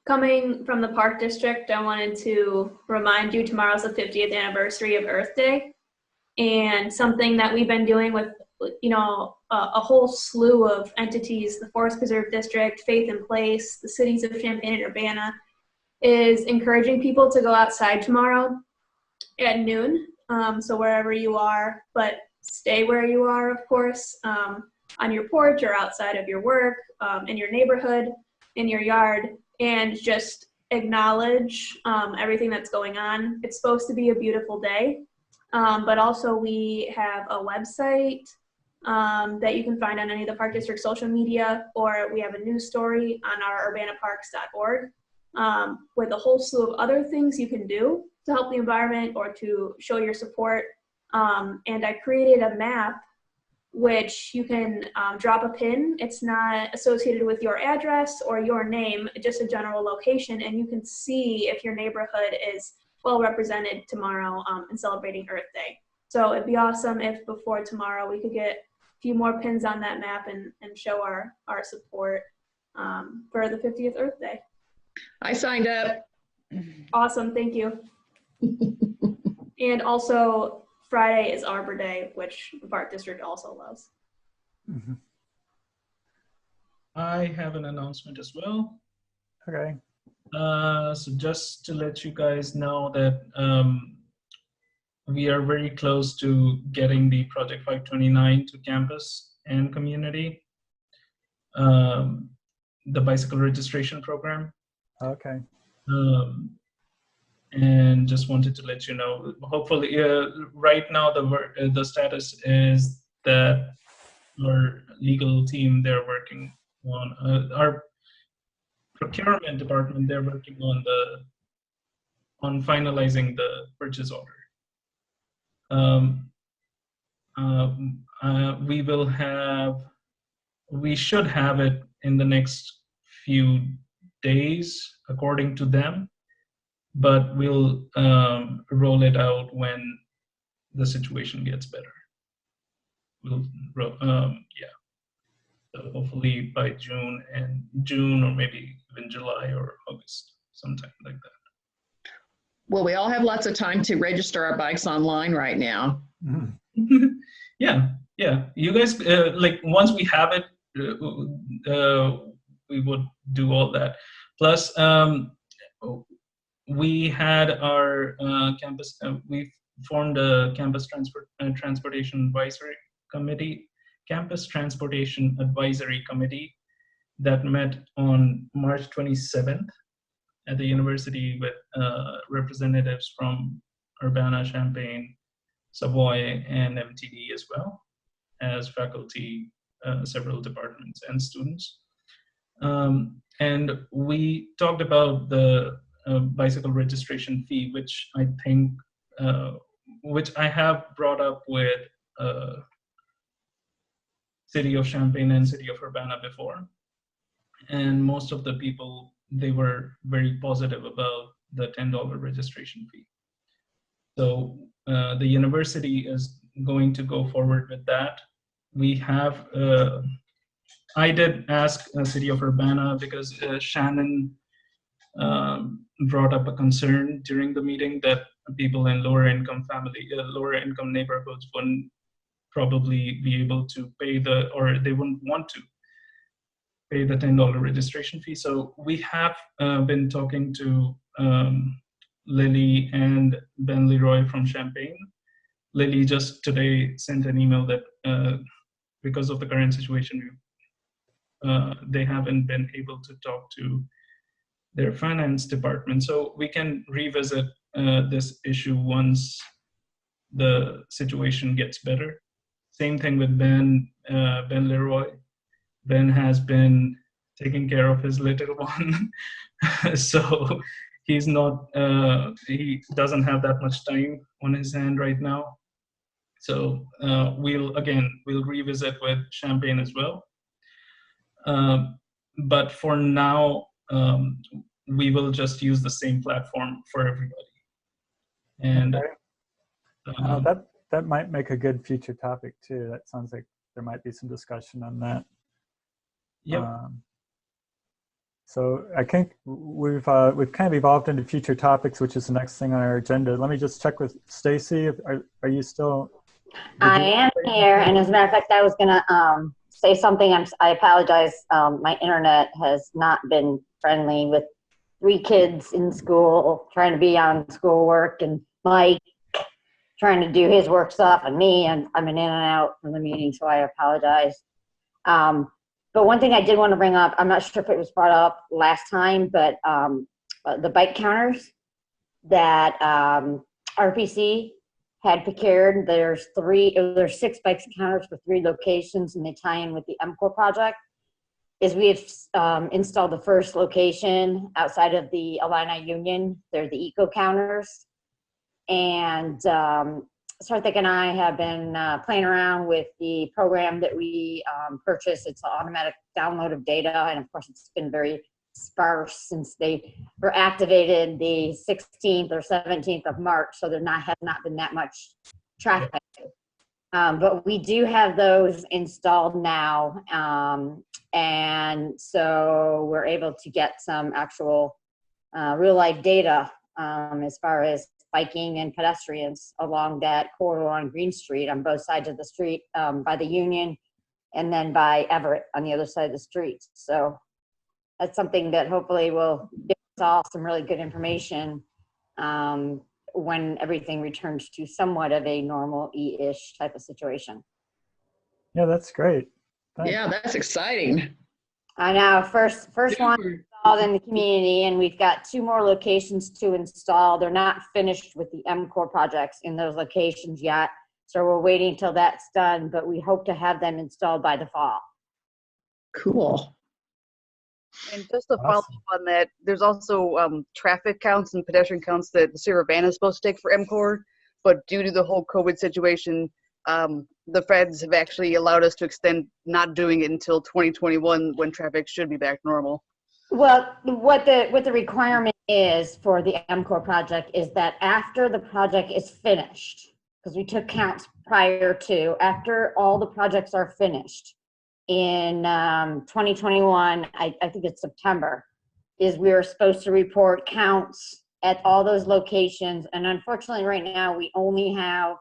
Coming from the Park District, I wanted to remind you tomorrow's the 50th anniversary of Earth Day, and something that we've been doing with, a whole slew of entities, the Forest Preserve District, Faith in Place, the cities of Champaign and Urbana, is encouraging people to go outside tomorrow at noon. So wherever you are, but stay where you are, of course, on your porch or outside of your work, in your neighborhood, in your yard, and just acknowledge everything that's going on. It's supposed to be a beautiful day, but also we have a website that you can find on any of the Park District social media, or we have a news story on our urbanaparks.org with a whole slew of other things you can do to help the environment or to show your support. And I created a map which you can drop a pin. It's not associated with your address or your name, just a general location, and you can see if your neighborhood is well represented tomorrow in celebrating Earth Day. So it'd be awesome if before tomorrow we could get a few more pins on that map and show our support for the 50th Earth Day. I signed up. Awesome, thank you. And also, Friday is Arbor Day, which the Park District also loves. Mm-hmm. I have an announcement as well. Okay. So just to let you guys know that we are very close to getting the Project 529 to campus and community, the bicycle registration program. Okay. And just wanted to let you know, hopefully, right now the status is that our legal team, they're working on, our procurement department, they're working on finalizing the purchase order. We should have it in the next few days, according to them, but we'll roll it out when the situation gets better. We'll, so hopefully by June or maybe even July or August, sometime like that. Well, we all have lots of time to register our bikes online right now. Mm-hmm. Yeah. You guys, like once we have it, we would do all that. Plus, we had our campus, we formed a campus transportation advisory committee, that met on March 27th at the university with representatives from Urbana, Champaign, Savoy, and MTD, as well as faculty, several departments, and students. And we talked about the bicycle registration fee, which I think, which I have brought up with City of Champaign and City of Urbana before. And most of the people, they were very positive about the $10 registration fee. So the university is going to go forward with that. We have, I did ask City of Urbana because Shannon brought up a concern during the meeting that people in lower income neighborhoods wouldn't probably be able to pay or they wouldn't want to pay the $10 registration fee. So we have been talking to Lily and Ben Leroy from Champaign. Lily just today sent an email that because of the current situation, they haven't been able to talk to their finance department. So we can revisit this issue once the situation gets better. same thing with Ben Leroy. Ben has been taking care of his little one. So he's not, he doesn't have that much time on his hand right now. So we'll revisit with Champaign as well. But for now, we will just use the same platform for everybody. And Okay. That might make a good future topic too. That sounds like there might be some discussion on that. Yep. So I think we've kind of evolved into future topics, which is the next thing on our agenda. Let me just check with Stacy. Are you still? I am here, and as a matter of fact, I was gonna say something. I apologize. My internet has not been friendly with 3 kids in school, trying to be on schoolwork, and Mike trying to do his work stuff, and me, and I'm in and out from the meeting, so I apologize. But one thing I did want to bring up, I'm not sure if it was brought up last time, but the bike counters that RPC had procured, there's 6 bike counters for 3 locations, and they tie in with the MCOR project. We have installed the first location outside of the Illini Union. They're the eco counters. And Sarthik and I have been playing around with the program that we purchased. It's an automatic download of data, and of course it's been very sparse since they were activated the 16th or 17th of March, so there has not been that much traffic. But we do have those installed now, and so we're able to get some actual real life data as far as biking and pedestrians along that corridor on Green Street on both sides of the street, by the Union and then by Everett on the other side of the street. So that's something that hopefully will give us all some really good information when everything returns to somewhat of a normal ish type of situation. Yeah, that's great. Thanks. Yeah, that's exciting. I know, first one installed in the community, and we've got 2 more locations to install. They're not finished with the MCOR projects in those locations yet, so we're waiting until that's done, but we hope to have them installed by the fall. Cool. And just to follow up on that, there's also traffic counts and pedestrian counts that the city of Urbana is supposed to take for MCOR, but due to the whole COVID situation, the feds have actually allowed us to extend not doing it until 2021 when traffic should be back to normal. Well, what the requirement is for the MCOR project is that after the project is finished, because we took counts prior to, after all the projects are finished in 2021, I think it's September, is we're supposed to report counts at all those locations. And unfortunately right now we only have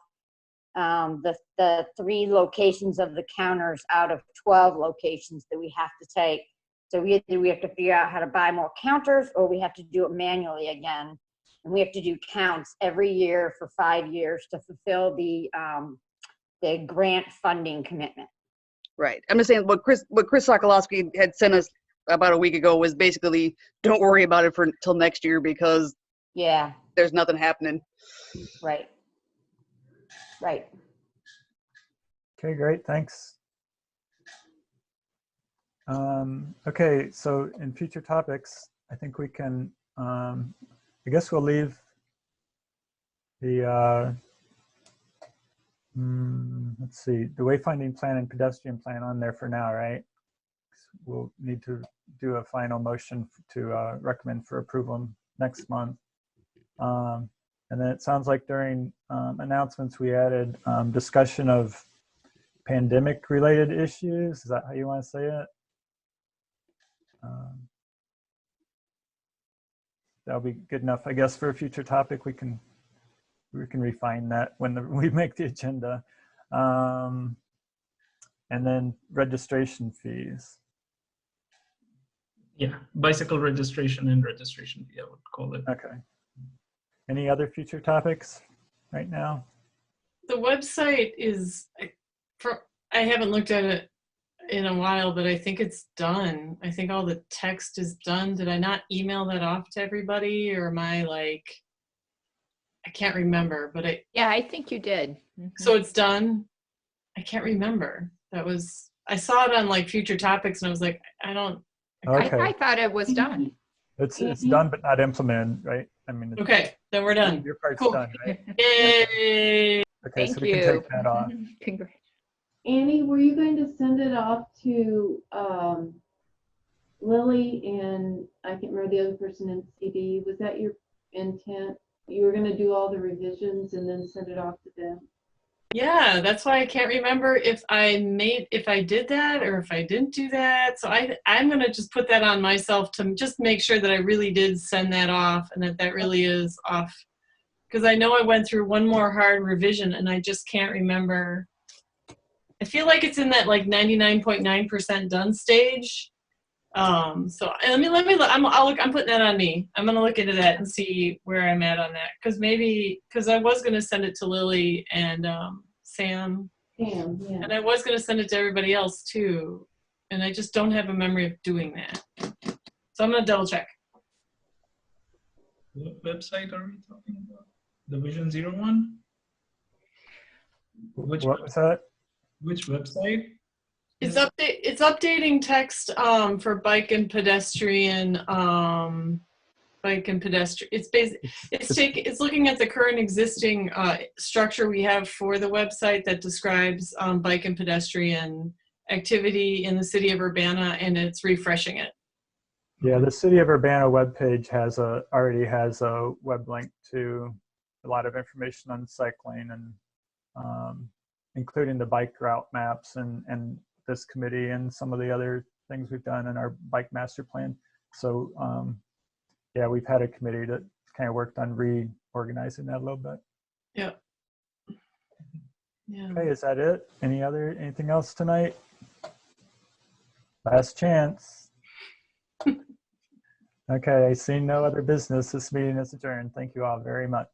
the 3 locations of the counters out of 12 locations that we have to take. So we have to figure out how to buy more counters, or we have to do it manually again. And we have to do counts every year for 5 years to fulfill the grant funding commitment. Right. I'm just saying what Chris Sokolowski had sent us about a week ago was basically, don't worry about it until next year because there's nothing happening. Right. Right. Okay, great. Thanks. Okay, so in future topics, I think we can, I guess we'll leave the, let's see, the wayfinding plan and pedestrian plan on there for now, right? We'll need to do a final motion to recommend for approval next month. And then it sounds like during announcements, we added discussion of pandemic-related issues. Is that how you want to say it? That'll be good enough, I guess, for a future topic. We can refine that when we make the agenda. And then registration fees. Yeah, bicycle registration and registration fee, I would call it. Okay. Any other future topics right now? The website is, I haven't looked at it in a while, but I think it's done. I think all the text is done. Did I not email that off to everybody, or am I like, I can't remember, but yeah, I think you did. So it's done? I can't remember. I saw it on like future topics and I was like, I don't. Okay. I thought it was done. It's done but not implemented, right? I mean, Okay, then we're done. your part's Cool. done, right? Yay! Okay, Thank so we can you. take that off. Congrats. Annie, were you going to send it off to Lily and I can't remember the other person in CD? Was that your intent? You were going to do all the revisions and then send it off to them? Yeah, that's why I can't remember if I did that or if I didn't do that. So I'm gonna just put that on myself to just make sure that I really did send that off and that really is off. Because I know I went through one more hard revision and I just can't remember. I feel like it's in that like 99.9% done stage. So let me I'm putting that on me. I'm gonna look into that and see where I'm at on that. Because I was gonna send it to Lily and Sam. Yeah. And I was gonna send it to everybody else too. And I just don't have a memory of doing that. So I'm gonna double check. What website are we talking about? The Vision Zero one? What was that? Which website? It's updating text for bike and pedestrian. It's looking at the current existing structure we have for the website that describes bike and pedestrian activity in the city of Urbana, and it's refreshing it. Yeah, the City of Urbana webpage already has a web link to a lot of information on cycling and including the bike route maps and this committee and some of the other things we've done in our bike master plan. So yeah, we've had a committee that kind of worked on reorganizing that a little bit. Yeah. Okay, is that it? Anything else tonight? Last chance. Okay, I see no other business. This meeting is adjourned. Thank you all very much.